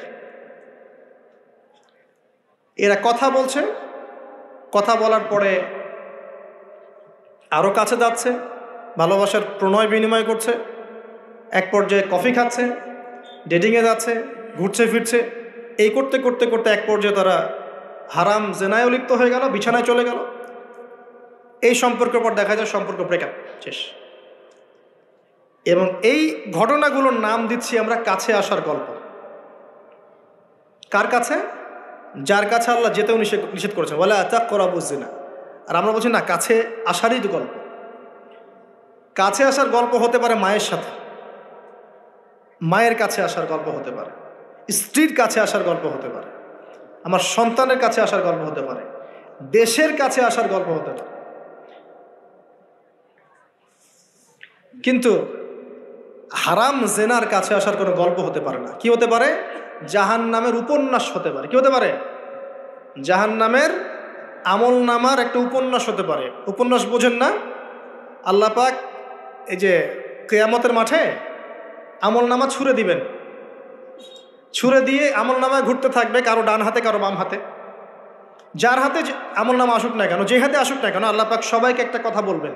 এরা কথা বলছে, কথা বলার পরে আরও কাছে যাচ্ছে, ভালোবাসার প্রণয় বিনিময় করছে, এক পর্যায়ে কফি খাচ্ছে, ডেটিংয়ে যাচ্ছে, ঘুরছে ফিরছে। এই করতে করতে করতে এক পর্যায়ে তারা হারাম জেনায়ও লিপ্ত হয়ে গেল, বিছানায় চলে গেল। এই সম্পর্কের পর দেখা যায় সম্পর্ক ব্রেকআপ, শেষ। এবং এই ঘটনাগুলোর নাম দিচ্ছি আমরা কাছে আসার গল্প। কার কাছে? যার কাছে আল্লাহ যেতেও নিষেধ করেছেন, ওয়ালা তাকরাবুজ জিনা। আর আমরা বলছি না, কাছে আসারই তো গল্প। কাছে আসার গল্প হতে পারে মায়ের সাথে, মায়ের কাছে আসার গল্প হতে পারে, স্ত্রীর কাছে আসার গল্প হতে পারে, আমার সন্তানের কাছে আসার গল্প হতে পারে, দেশের কাছে আসার গল্প হতে পারে। কিন্তু হারাম জেনার কাছে আসার কোনো গল্প হতে পারে না। কি হতে পারে? জাহান্নামের উপন্যাস হতে পারে। কি হতে পারে? জাহান্নামের আমল নামার একটা উপন্যাস হতে পারে। উপন্যাস বোঝেন না? আল্লাহ পাক এই যে কিয়ামতের মাঠে আমল নামা ছুঁড়ে দিবেন, ছুঁড়ে দিয়ে আমল নামায় ঘুরতে থাকবে, কারো ডান হাতে কারো বাম হাতে। যার হাতে আমল নামা আসুক না কেন, যে হাতে আসুক না কেন, আল্লাহ পাক সবাইকে একটা কথা বলবেন,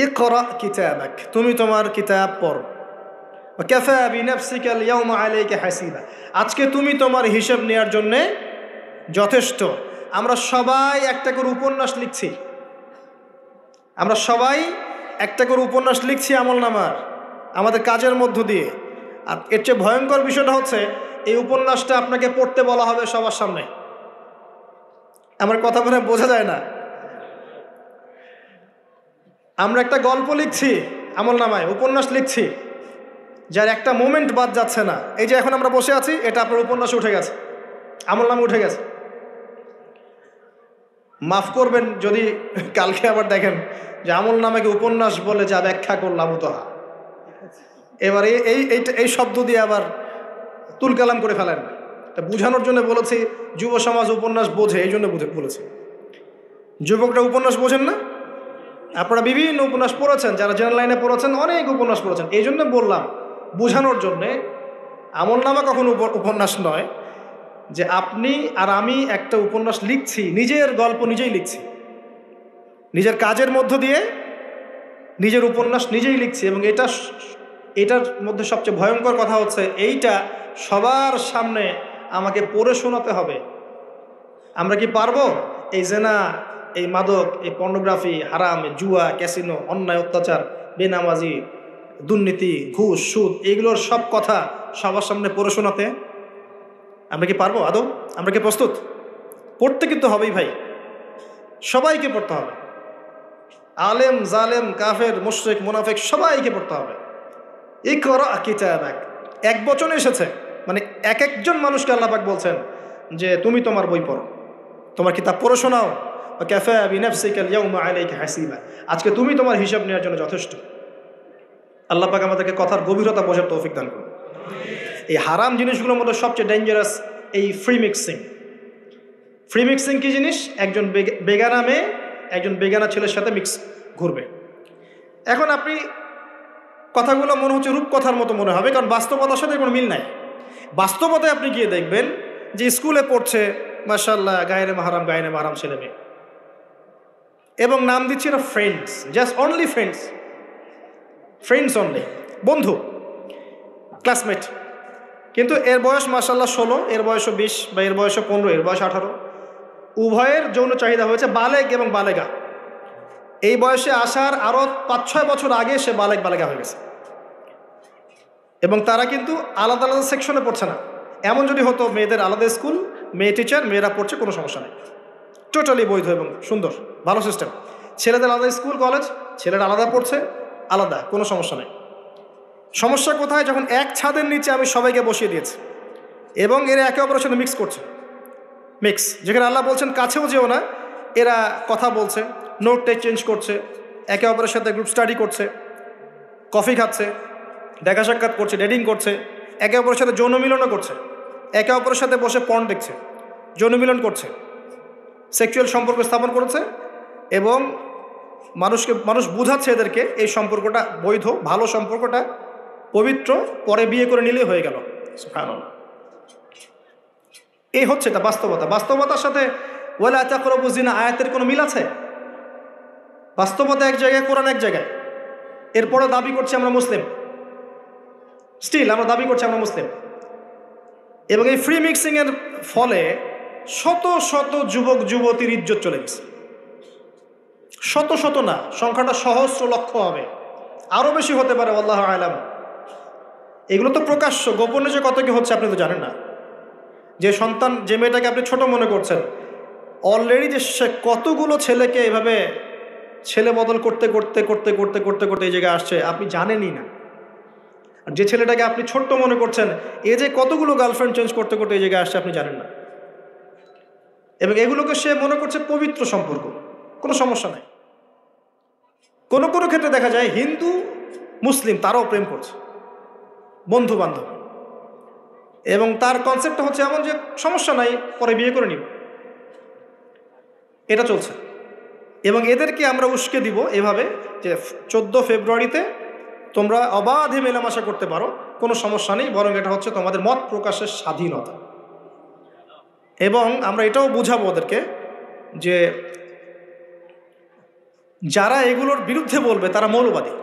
ইকরা কিতাবাক, তুমি তোমার কিতাব পড়ো, কাফা বিনাফসিকা আল-ইয়াওমা আলাইকা হাসিবা, আজকে তুমি তোমার হিসাব নেওয়ার জন্য যথেষ্ট। আমরা সবাই একটা করে উপন্যাস লিখছি, আমরা সবাই একটা করে উপন্যাস লিখছি আমলনামার, আমাদের কাজের মধ্য দিয়ে। আর এর চেয়ে ভয়ঙ্কর বিষয়টা হচ্ছে, এই উপন্যাসটা আপনাকে পড়তে বলা হবে সবার সামনে। আমার কথা বলে বোঝা যায় না? আমরা একটা গল্প লিখছি আমলনামায়, উপন্যাস লিখছি, যার একটা মোমেন্ট বাদ যাচ্ছে না। এই যে এখন আমরা বসে আছি, এটা আপনার উপন্যাসে উঠে গেছে, আমলনামে উঠে গেছে। মাফ করবেন যদি কালকে আবার দেখেন যে আমলনামাকে উপন্যাস বলে যা ব্যাখ্যা করলাম উতহা, এবার এই শব্দ দিয়ে আবার তুলকালাম করে ফেলেন। তা বুঝানোর জন্য বলেছি, যুব সমাজ উপন্যাস বোঝে, এই জন্য বলেছি। যুবকরা উপন্যাস বোঝেন না? আপনারা বিভিন্ন উপন্যাস পড়েছেন, যারা জেনারেল লাইনে পড়েছেন অনেক উপন্যাস পড়েছেন, এই জন্য বললাম বোঝানোর জন্যে। আমলনামা কখনো উপন্যাস নয় যে আপনি আর আমি একটা উপন্যাস লিখছি, নিজের গল্প নিজেই লিখছি, নিজের কাজের মধ্য দিয়ে নিজের উপন্যাস নিজেই লিখছি। এবং এটার মধ্যে সবচেয়ে ভয়ঙ্কর কথা হচ্ছে, এইটা সবার সামনে আমাকে পড়ে শোনাতে হবে। আমরা কি পারবো? এই জেনা, এই মাদক, এই পর্নোগ্রাফি, হারাম, জুয়া, ক্যাসিনো, অন্যায়, অত্যাচার, বেনামাজি, দুর্নীতি, ঘুষ, সুদ, এগুলোর সব কথা সবার সামনে পড়ে শোনাতে আমরা কি পারবো আদৌ? আমরা কি প্রস্তুত? পড়তে কিন্তু হবেই ভাই, সবাইকে পড়তে হবে। আলেম, জালেম, কাফের, মুশরিক, মুনাফিক সবাইকে পড়তে হবে। ইকরা কিতাবাক, এক বচনে এসেছে, মানে এক একজন মানুষকে আল্লাহ পাক বলছেন যে তুমি তোমার বই পড়ো, তোমার কিতাব পড়ে শোনাও। কাফা বিনাফসিকা আল-ইয়াওমা আলাইকা হাসিবা, আজকে তুমি তোমার হিসাব নেওয়ার জন্য যথেষ্ট। আল্লাহ পাক আমাদেরকে কথার গভীরতা বোঝার তৌফিক দান করুন। এই হারাম জিনিসগুলোর মধ্যে সবচেয়ে ডেঞ্জারাস এই ফ্রি মিক্সিং। ফ্রি মিক্সিং কি জিনিস? একজন বেগানা মেয়ে একজন বেগানা ছেলের সাথে মিক্স ঘুরবে। এখন আপনি কথাগুলো মনে হচ্ছে রূপকথার মতো মনে হবে, কারণ বাস্তবতার সাথে কোনো মিল নাই। বাস্তবতায় আপনি গিয়ে দেখবেন যে স্কুলে পড়ছে মাশাআল্লাহ গায়রে মাহরাম ছেলে মেয়ে, এবং নাম দিচ্ছে না friends, just only friends, friends only, বন্ধু, ক্লাসমেট। কিন্তু এর বয়স মাশাআল্লাহ 16, এর বয়সও 20, বা এর বয়সও 15, এর বয়স 18। উভয়ের যৌন চাহিদা হয়েছে বালেগ এবং বালেগা। এই বয়সে আসার আরও 5-6 বছর আগে সে বালেগা হয়ে গেছে, এবং তারা কিন্তু আলাদা আলাদা সেকশনে পড়ছে না। এমন যদি হতো মেয়েদের আলাদা স্কুল, মেয়ে টিচার, মেয়েরা পড়ছে, কোনো সমস্যা নেই, টোটালি বৈধ এবং সুন্দর, ভালো সিস্টেম। ছেলেদের আলাদা স্কুল কলেজ, ছেলেরা আলাদা পড়ছে, আলাদা, কোনো সমস্যা নেই। সমস্যা কোথায়? যখন এক ছাদের নিচে আমি সবাইকে বসিয়ে দিয়েছি এবং এরা একে অপরের সাথে মিক্স করছে, যেখানে আল্লাহ বলছেন কাছেও যেও না, এরা কথা বলছে, নোট টেক চেঞ্জ করছে, একে অপরের সাথে গ্রুপ স্টাডি করছে, কফি খাচ্ছে, দেখা সাক্ষাৎ করছে, ডেটিং করছে, একে অপরের সাথে যৌন মিলনও করছে, একে অপরের সাথে বসে পর্ন দেখছে, যৌন মিলন করছে, সেক্সুয়াল সম্পর্ক স্থাপন করেছে, এবং মানুষ বুঝাচ্ছে এদেরকে এই সম্পর্কটা বৈধ, ভালো সম্পর্কটা পবিত্র, পরে বিয়ে করে নিলেই হয়ে গেল। সুবহানাল্লাহ। এই হচ্ছে এটা বাস্তবতা। বাস্তবতার সাথে ওয়ালা তাকরাবু জিনা আয়াতের কোনো মিল আছে? বাস্তবতা এক জায়গায়, কোরআন এক জায়গায়, এরপরে দাবি করছে আমরা মুসলিম, স্টিল আমরা দাবি করছি আমরা মুসলিম। এবং এই ফ্রি মিক্সিংয়ের ফলে শত শত যুবক যুবতীর ইজ্জত চলে গেছে। শত শত না, সংখ্যাটা সহস্র লক্ষ হবে, আরও বেশি হতে পারে, আল্লাহু আ'লাম। এগুলো তো প্রকাশ্য, গোপনে যে কত কি হচ্ছে আপনি তো জানেন না। যে সন্তান, যে মেয়েটাকে আপনি ছোট মনে করছেন, অলরেডি যে সে কতগুলো ছেলেকে এভাবে ছেলে বদল করতে করতে করতে করতে করতে করতে এই জায়গায় আসছে আপনি জানেনই না। আর যে ছেলেটাকে আপনি ছোট্ট মনে করছেন, এ যে কতগুলো গার্লফ্রেন্ড চেঞ্জ করতে করতে এই জায়গায় আসছে আপনি জানেন না। এবং এগুলোকে সে মনে করছে পবিত্র সম্পর্ক, কোনো সমস্যা নাই। কোনো কোনো ক্ষেত্রে দেখা যায় হিন্দু মুসলিম তারাও প্রেম করছে, বন্ধু বান্ধব, এবং তার কনসেপ্টটা হচ্ছে এমন যে সমস্যা নাই, পরে বিয়ে করে নিব, এটা চলছে। এবং এদেরকে আমরা উস্কে দিব এভাবে যে 14 ফেব্রুয়ারিতে তোমরা অবাধে মেলামেশা করতে পারো, কোনো সমস্যা নেই, বরং এটা হচ্ছে তোমাদের মত প্রকাশের স্বাধীনতা। এবং আমরা এটাও বুঝাবো ওদেরকে যে যারা এগুলোর বিরুদ্ধে বলবে তারা মৌলবাদী,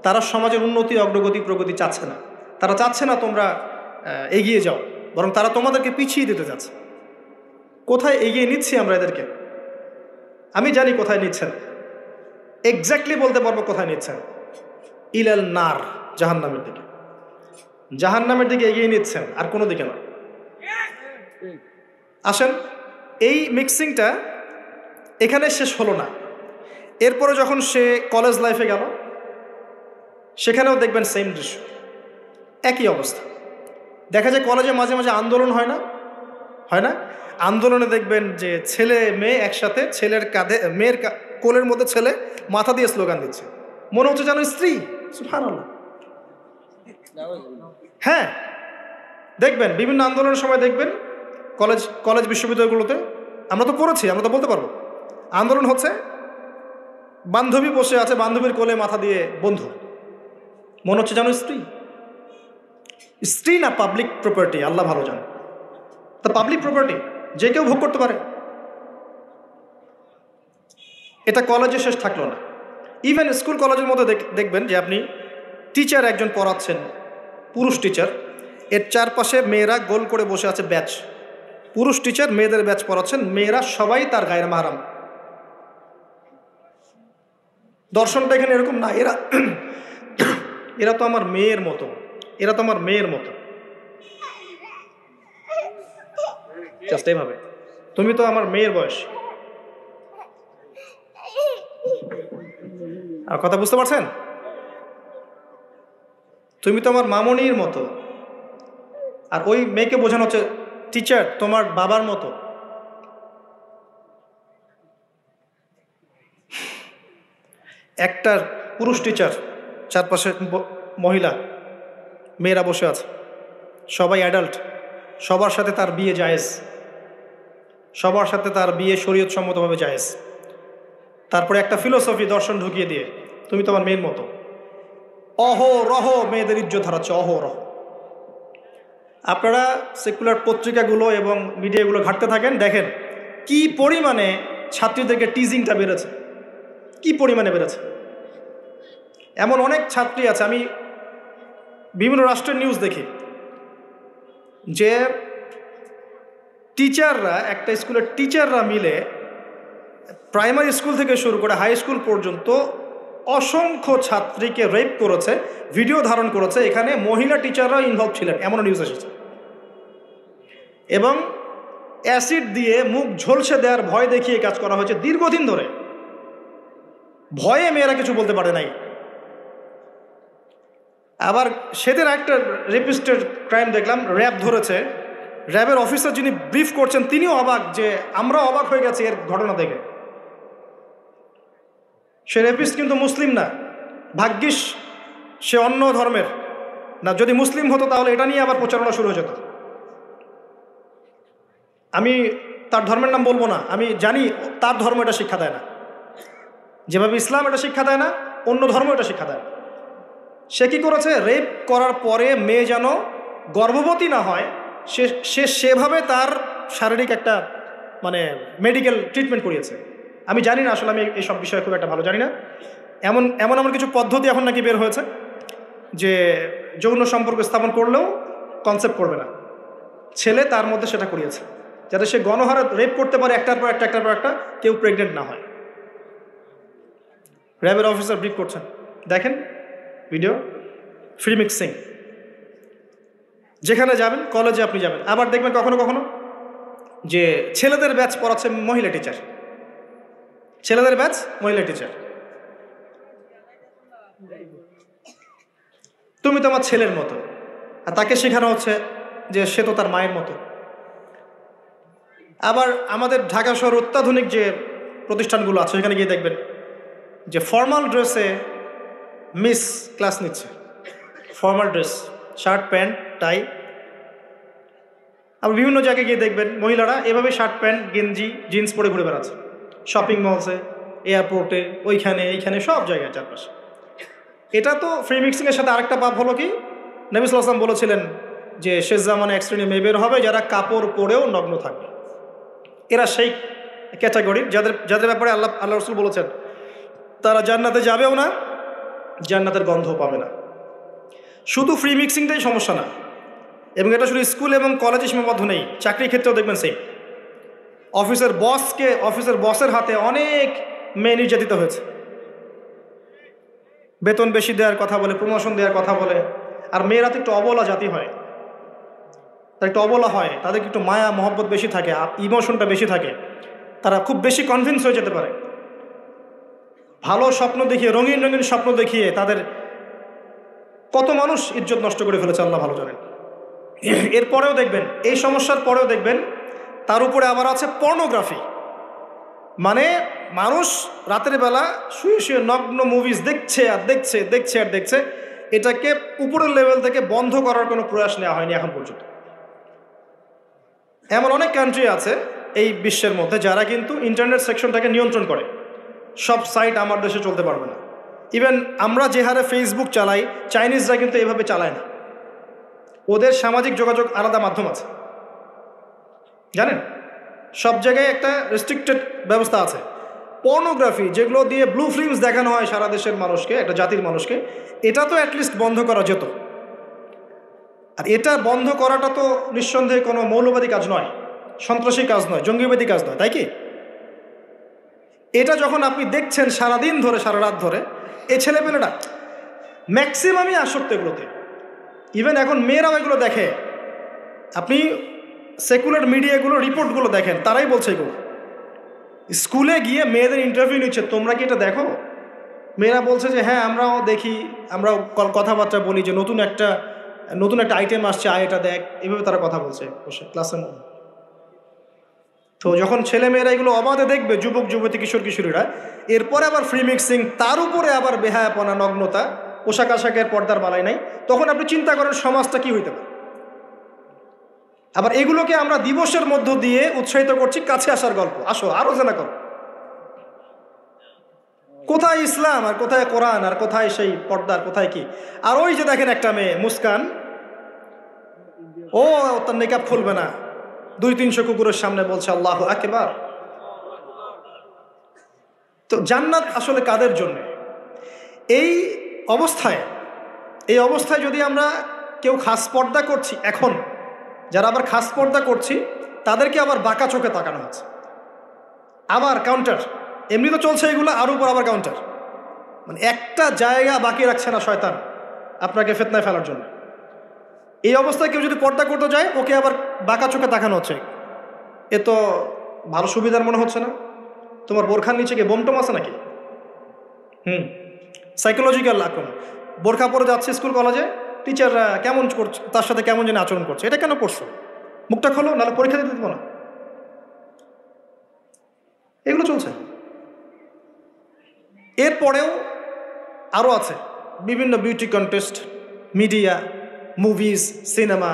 তারা সমাজের উন্নতি, অগ্রগতি, প্রগতি চাচ্ছে না, তারা চাচ্ছে না তোমরা এগিয়ে যাও, বরং তারা তোমাদেরকে পিছিয়ে দিতে যাচ্ছে। কোথায় এগিয়ে নিচ্ছি আমরা এদেরকে? আমি জানি কোথায় নিচ্ছেন, এক্স্যাক্টলি বলতে পারবো কোথায় নিচ্ছেন। ইলাল নার, জাহান্নামের দিকে, জাহান্নামের দিকে এগিয়ে নিচ্ছেন, আর কোনো দিকে না। আসেন, এই মিক্সিংটা এখানে শেষ হলো না। এরপরে যখন সে কলেজ লাইফে গেল, সেখানেও দেখবেন সেম দৃশ্য, একই অবস্থা। দেখা যায় কলেজে মাঝে মাঝে আন্দোলন হয় না? আন্দোলনে দেখবেন যে ছেলে মেয়ে একসাথে, ছেলের কাঁধে, মেয়ের কোলের মধ্যে ছেলে মাথা দিয়ে স্লোগান দিচ্ছে, মনে হচ্ছে যেন স্ত্রী। সুবহানাল্লাহ। হ্যাঁ, দেখবেন বিভিন্ন আন্দোলনের সময় দেখবেন কলেজ বিশ্ববিদ্যালয়গুলোতে, আমরা তো পড়েছি, আমরা তো বলতে পারবো, আন্দোলন হচ্ছে, বান্ধবী বসে আছে, বান্ধবীর কোলে মাথা দিয়ে বন্ধু, মনে হচ্ছে যেন স্ত্রী না পাবলিক প্রপার্টি, আল্লাহ ভালো জানে। তা পাবলিক প্রপার্টি যে কেউ ভোগ করতে পারে। এটা কলেজে শেষ থাকলো না, ইভেন স্কুল কলেজের মধ্যে দেখবেন যে আপনি টিচার একজন পড়াচ্ছেন, পুরুষ টিচার, এর চারপাশে মেয়েরা গোল করে বসে আছে ব্যাচ, পুরুষ টিচার মেয়েদের ব্যাচ পড়াচ্ছেন, মেয়েরা সবাই তার গায়ের মাহরাম। দর্শনটা এখানে এরকম না, এরা তো আমার মেয়ের মতো, এরা তো আমার মেয়ের মতো, জাস্ট এইভাবে, তুমি তো আমার মেয়ের বয়স। আর কথা বুঝতে পারছেন? তুমি তো আমার মামনির মতো। আর ওই মেয়েকে বোঝানো হচ্ছে টিচার তোমার বাবার মতো। একটা পুরুষ টিচার, চারপাশে মহিলা, মেয়েরা বসে আছে, সবাই অ্যাডাল্ট, সবার সাথে তার বিয়ে জায়েজ, সবার সাথে তার বিয়ে শরীয়ত সম্মতভাবে জায়েজ। তারপরে একটা ফিলোসফি, দর্শন ঢুকিয়ে দিয়ে তুমি তোমার মেয়ের মতো, অহরহ মেয়েদের ইজ্জত হারাচ্ছে, অহরহ। আপনারা সেকুলার পত্রিকাগুলো এবং মিডিয়াগুলো ঘাঁটতে থাকেন, দেখেন কি পরিমাণে ছাত্রীদেরকে টিজিংটা বেড়েছে, কি পরিমাণে বেড়েছে। এমন অনেক ছাত্রী আছে, আমি বিভিন্ন রাষ্ট্রের নিউজ দেখি, যে টিচাররা, একটা স্কুলের টিচাররা মিলে প্রাইমারি স্কুল থেকে শুরু করে হাই স্কুল পর্যন্ত অসংখ্য ছাত্রীকে রেপ করেছে, ভিডিও ধারণ করেছে। এখানে মহিলা টিচাররাও ইনভলভ ছিলেন, এমনও নিউজ এসেছে। এবং অ্যাসিড দিয়ে মুখ ঝলসে দেওয়ার ভয় দেখিয়ে কাজ করা হয়েছে দীর্ঘদিন ধরে। ভয়ে মেয়েরা কিছু বলতে পারে নাই। আবার সেদিন একটা রেপিস্টের ক্রাইম দেখলাম, র্যাব ধরেছে। র্যাবের অফিসার যিনি ব্রিফ করছেন তিনিও অবাক, যে আমরা অবাক হয়ে গেছি এর ঘটনা দেখে। সে রেপিস্ট কিন্তু মুসলিম না, ভাগ্যিস সে অন্য ধর্মের না। যদি মুসলিম হতো তাহলে এটা নিয়ে আবার প্রচারণা শুরু হয়ে যেত। আমি তার ধর্মের নাম বলবো না, আমি জানি তার ধর্ম এটা শিক্ষা দেয় না। যেভাবে ইসলাম এটা শিক্ষা দেয় না, অন্য ধর্ম এটা শিক্ষা দেয়। সে কি করেছে, রেপ করার পরে মেয়ে যেন গর্ভবতী না হয় সে সেভাবে তার শারীরিক একটা মানে মেডিকেল ট্রিটমেন্ট করিয়েছে। আমি জানি না, আসলে আমি এইসব বিষয়ে খুব একটা ভালো জানি না। এমন এমন এমন কিছু পদ্ধতি এখন নাকি বের হয়েছে যে যৌন সম্পর্ক স্থাপন করলেও কনসেপ্ট করবে না, ছেলে তার মধ্যে সেটা করিয়েছে, যাতে সে গণহারে রেপ করতে পারে একটার পর একটা, কেউ প্রেগনেন্ট না হয়। র্যাবের অফিসার ব্রিফ করছেন, দেখেন ভিডিও, ফ্রি মিক্সিং। যেখানে যাবেন, কলেজে আপনি যাবেন, আবার দেখবেন কখনো কখনো যে ছেলেদের ব্যাচ পড়াচ্ছে মহিলা টিচার, ছেলেদের ব্যাচ মহিলা টিচার। তুমি তো আমার ছেলের মতো, আর তাকে শেখানো হচ্ছে যে সে তো তার মায়ের মতো। আবার আমাদের ঢাকা শহর অত্যাধুনিক যে প্রতিষ্ঠানগুলো আছে সেখানে গিয়ে দেখবেন যে ফর্মাল ড্রেসে মিস ক্লাস নিচ্ছে, formal dress, shirt pant tie. আবার বিভিন্ন জায়গায় গিয়ে দেখবেন মহিলারা এভাবে শার্ট প্যান্ট গেঞ্জি জিন্স পরে ঘুরে বেড়াচ্ছে, শপিং মলসে, এয়ারপোর্টে, ওইখানে এইখানে সব জায়গায় চারপাশে। এটা তো ফ্রি মিক্সিংয়ের সাথে আরেকটা পাপ হলো কি, নবী সাল্লাল্লাহু আলাইহি ওয়াসাল্লাম বলেছিলেন যে শেষ জামানে এক শ্রেণীর মেয়ে বের হবে যারা কাপড় পরেও নগ্ন থাকবে। এরা সেই ক্যাটাগরির যাদের ব্যাপারে আল্লাহ রাসূল বলেছেন তারা জান্নাতে যাবেও না, জান্নাতের গন্ধ পাবে না। শুধু ফ্রি মিক্সিংটাই সমস্যা না, এবং এটা শুধু স্কুল এবং কলেজে সীমাবদ্ধ নেই, চাকরির ক্ষেত্রেও দেখবেন সেই অফিসের বসের হাতে অনেক মেয়ে নির্যাতিত হয়েছে। বেতন বেশি দেওয়ার কথা বলে, প্রমোশন দেওয়ার কথা বলে। আর মেয়েরা তো একটু অবলা জাতি হয়, তারা একটু অবলা হয়, তাদেরকে একটু মায়া মহব্বত বেশি থাকে, ইমোশনটা বেশি থাকে, তারা খুব বেশি কনভিন্স হয়ে যেতে পারে। ভালো স্বপ্ন দেখিয়ে, রঙিন রঙিন স্বপ্ন দেখিয়ে তাদের কত মানুষ ইজ্জত নষ্ট করে ফেলেছে আল্লাহ ভালো জানেন। এরপরেও দেখবেন, এই সমস্যার পরেও দেখবেন তার উপরে আবার আছে পর্নোগ্রাফি। মানে মানুষ রাতের বেলা শুয়ে শুয়ে নগ্ন মুভিজ দেখছে আর দেখছে, দেখছে আর দেখছে। এটাকে উপরের লেভেল থেকে বন্ধ করার কোনো প্রয়াস নেওয়া হয়নি এখন পর্যন্ত। এমন অনেক কান্ট্রি আছে এই বিশ্বের মধ্যে যারা কিন্তু ইন্টারনেট সেকশনটাকে নিয়ন্ত্রণ করে। সব সাইট আমার দেশে চলতে পারবে না। ইভেন আমরা যে হারে ফেসবুক চালাই, চাইনিজরা কিন্তু এভাবে চালায় না। ওদের সামাজিক যোগাযোগ আলাদা মাধ্যম আছে, জানেন, সব জায়গায় একটা রেস্ট্রিক্টেড ব্যবস্থা আছে। পর্নোগ্রাফি যেগুলো দিয়ে ব্লু ফিল্মস দেখানো হয় সারা দেশের মানুষকে, একটা জাতির মানুষকে, এটা তো অ্যাটলিস্ট বন্ধ করা যেত। আর এটা বন্ধ করাটা তো নিঃসন্দেহে কোনো মৌলবাদী কাজ নয়, সন্ত্রাসী কাজ নয়, জঙ্গিবাদী কাজ নয়, তাই কি? এটা যখন আপনি দেখছেন সারাদিন ধরে, সারা রাত ধরে, এই ছেলেপেলেরা ম্যাক্সিমামই আসক্ত এগুলোতে। ইভেন এখন মেয়েরাও এগুলো দেখে। আপনি সেকুলার মিডিয়াগুলো রিপোর্টগুলো দেখেন, তারাই বলছে এগুলো। স্কুলে গিয়ে মেয়েদের ইন্টারভিউ নিচ্ছে, তোমরা কি এটা দেখো? মেয়েরা বলছে যে হ্যাঁ আমরাও দেখি, আমরাও কথাবার্তা বলি যে নতুন একটা আইটেম আসছে, এটা দেখ, এভাবে তারা কথা বলছে বসে ক্লাসের মধ্যে। তো যখন ছেলে মেয়েরা এগুলো অবাধে দেখবে, যুবক যুবতী কিশোর কিশোরীরা, এরপরে আবার ফ্রি মিক্সিং, তার উপরে আবার বেহায়াপনা, নগ্নতা, পোশাক আশাকের পর্দার বালাই নাই, তখন আপনি চিন্তা করেন সমাজটা কি হইতে পারে। আবার এগুলোকে আমরা দিবসের মধ্য দিয়ে উৎসাহিত করছি কাছে আসার গল্প, আসো আরো জানা করো। কোথায় ইসলাম আর কোথায় কোরআন আর কোথায় সেই পর্দার, কোথায় কি? আর ওই যে দেখেন একটা মেয়ে মুস্কান, ও তার নিকাব খুলবে না, 200-300 কুকুরের সামনে বলছে আল্লাহু আকবার। তো জান্নাত আসলে কাদের জন্য? এই অবস্থায় যদি আমরা কেউ খাস পর্দা করছি, এখন যারা আবার খাস পর্দা করছি তাদেরকে আবার বাঁকা চোখে তাকানো হচ্ছে। আবার কাউন্টার, এমনি তো চলছে এগুলো, আর উপর আবার কাউন্টার। মানে একটা জায়গা বাকি রাখছে না শয়তান আপনাকে ফিতনায় ফেলার জন্য। এই অবস্থায় কেউ যদি পর্দা করতে যায়, ওকে আবার বাঁকা চোখে তাকানো হচ্ছে, এ তো ভালো সুবিধার মনে হচ্ছে না, তোমার বোরখার নিচে কি বোমটম আছে নাকি? সাইকোলজিক্যাল আক্রমণ। বোরখা পরে যাচ্ছে স্কুল কলেজে, টিচাররা কেমন করছে, তার সাথে কেমন যেন আচরণ করছে, এটা কেন পড়ছো, মুখটা খোলো, নাহলে পরীক্ষা দিতে দেবো না। এগুলো চলছে। এরপরেও আরও আছে বিভিন্ন beauty contest, media, movies, cinema,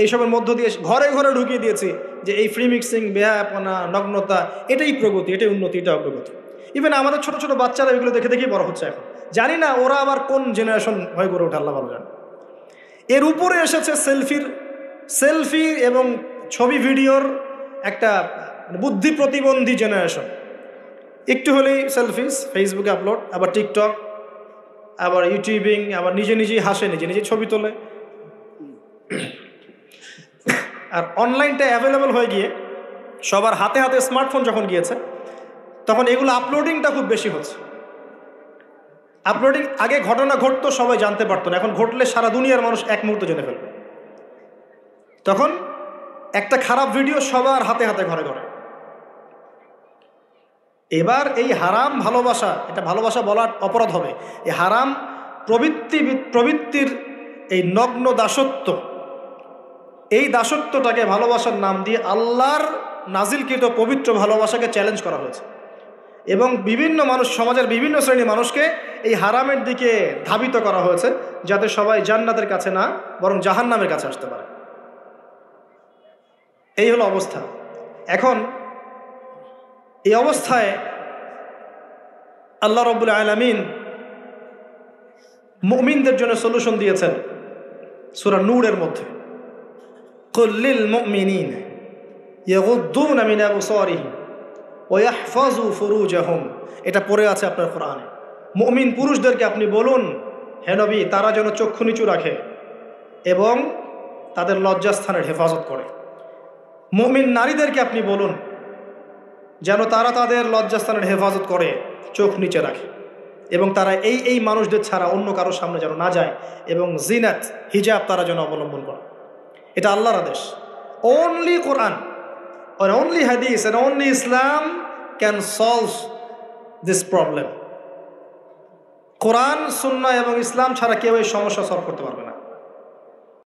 এইসবের মধ্য দিয়ে ঘরে ঘরে ঢুকিয়ে দিয়েছি যে এই ফ্রি মিক্সিং, বেহায়াপনা, নগ্নতা, এটাই প্রগতি, এটাই উন্নতি, এটা অগ্রগতি। ইভেন আমাদের ছোট ছোট বাচ্চারা এগুলো দেখে দেখেই বড় হচ্ছে এখন। জানি না ওরা আবার কোন জেনারেশন হয়ে গড়ে ওঠে, আল্লাহ ভালো জানে। এর উপরে এসেছে সেলফি এবং ছবি ভিডিওর একটা বুদ্ধি প্রতিবন্ধী জেনারেশন। একটু হলেই সেলফিস, ফেসবুকে আপলোড, আবার টিকটক, আবার ইউটিউবিং, আবার নিজে নিজেই হাসে, নিজে নিজে ছবি তোলে। আর অনলাইনটা অ্যাভেলেবল হয়ে গিয়ে সবার হাতে হাতে স্মার্টফোন যখন গিয়েছে, তখন এগুলো আপলোডিংটা খুব বেশি হচ্ছে। আপলোডিং, আগে ঘটনা ঘটতো সবাই জানতে পারতো না, এখন ঘটলে সারা দুনিয়ার মানুষ এক মুহূর্তে জেনে ফেলবে। তখন একটা খারাপ ভিডিও সবার হাতে হাতে ঘরে ঘরে। এবার এই হারাম ভালোবাসা, এটা ভালোবাসা বলার অপরাধ হবে, এই হারাম প্রবৃত্তির এই নগ্ন দাসত্ব, এই দাসত্বটাকে ভালোবাসার নাম দিয়ে আল্লাহর নাজিলকৃত পবিত্র ভালোবাসাকে চ্যালেঞ্জ করা হয়েছে। এবং বিভিন্ন মানুষ, সমাজের বিভিন্ন শ্রেণীর মানুষকে এই হারামের দিকে ধাবিত করা হয়েছে, যাতে সবাই জান্নাতের কাছে না বরং জাহান্নামের কাছে আসতে পারে। এই হলো অবস্থা। এখন এই অবস্থায় আল্লাহ রাব্বুল আলামিন মুমিনদের জন্য সলিউশন দিয়েছেন সূরা নূরের মধ্যে। কুল লিল মুমিনিনা ইয়াগুদ্দুনা মিন আবসারিহিম ওয়া ইয়াহফাযু ফুরুজাহুম, এটা পড়ে আছে আপনার কোরআনে। মুমিন পুরুষদেরকে আপনি বলুন, হে নবী, তারা যেন চক্ষু নিচু রাখে এবং তাদের লজ্জাস্থানের হেফাজত করে। মুমিন নারীদেরকে আপনি বলুন যেন তারা তাদের লজ্জাস্থানের হেফাজত করে, চোখ নিচে রাখে, এবং তারা এই মানুষদের ছাড়া অন্য কারোর সামনে যেন না যায়, এবং জিনাত, হিজাব তারা যেন অবলম্বন করে। এটা আল্লাহর আদেশ। Only Quran or only hadith and only Islam can solve this problem. কোরআন, সুন্নাহ এবং ইসলাম ছাড়া কেউ এই সমস্যা সলভ করতে পারবে না।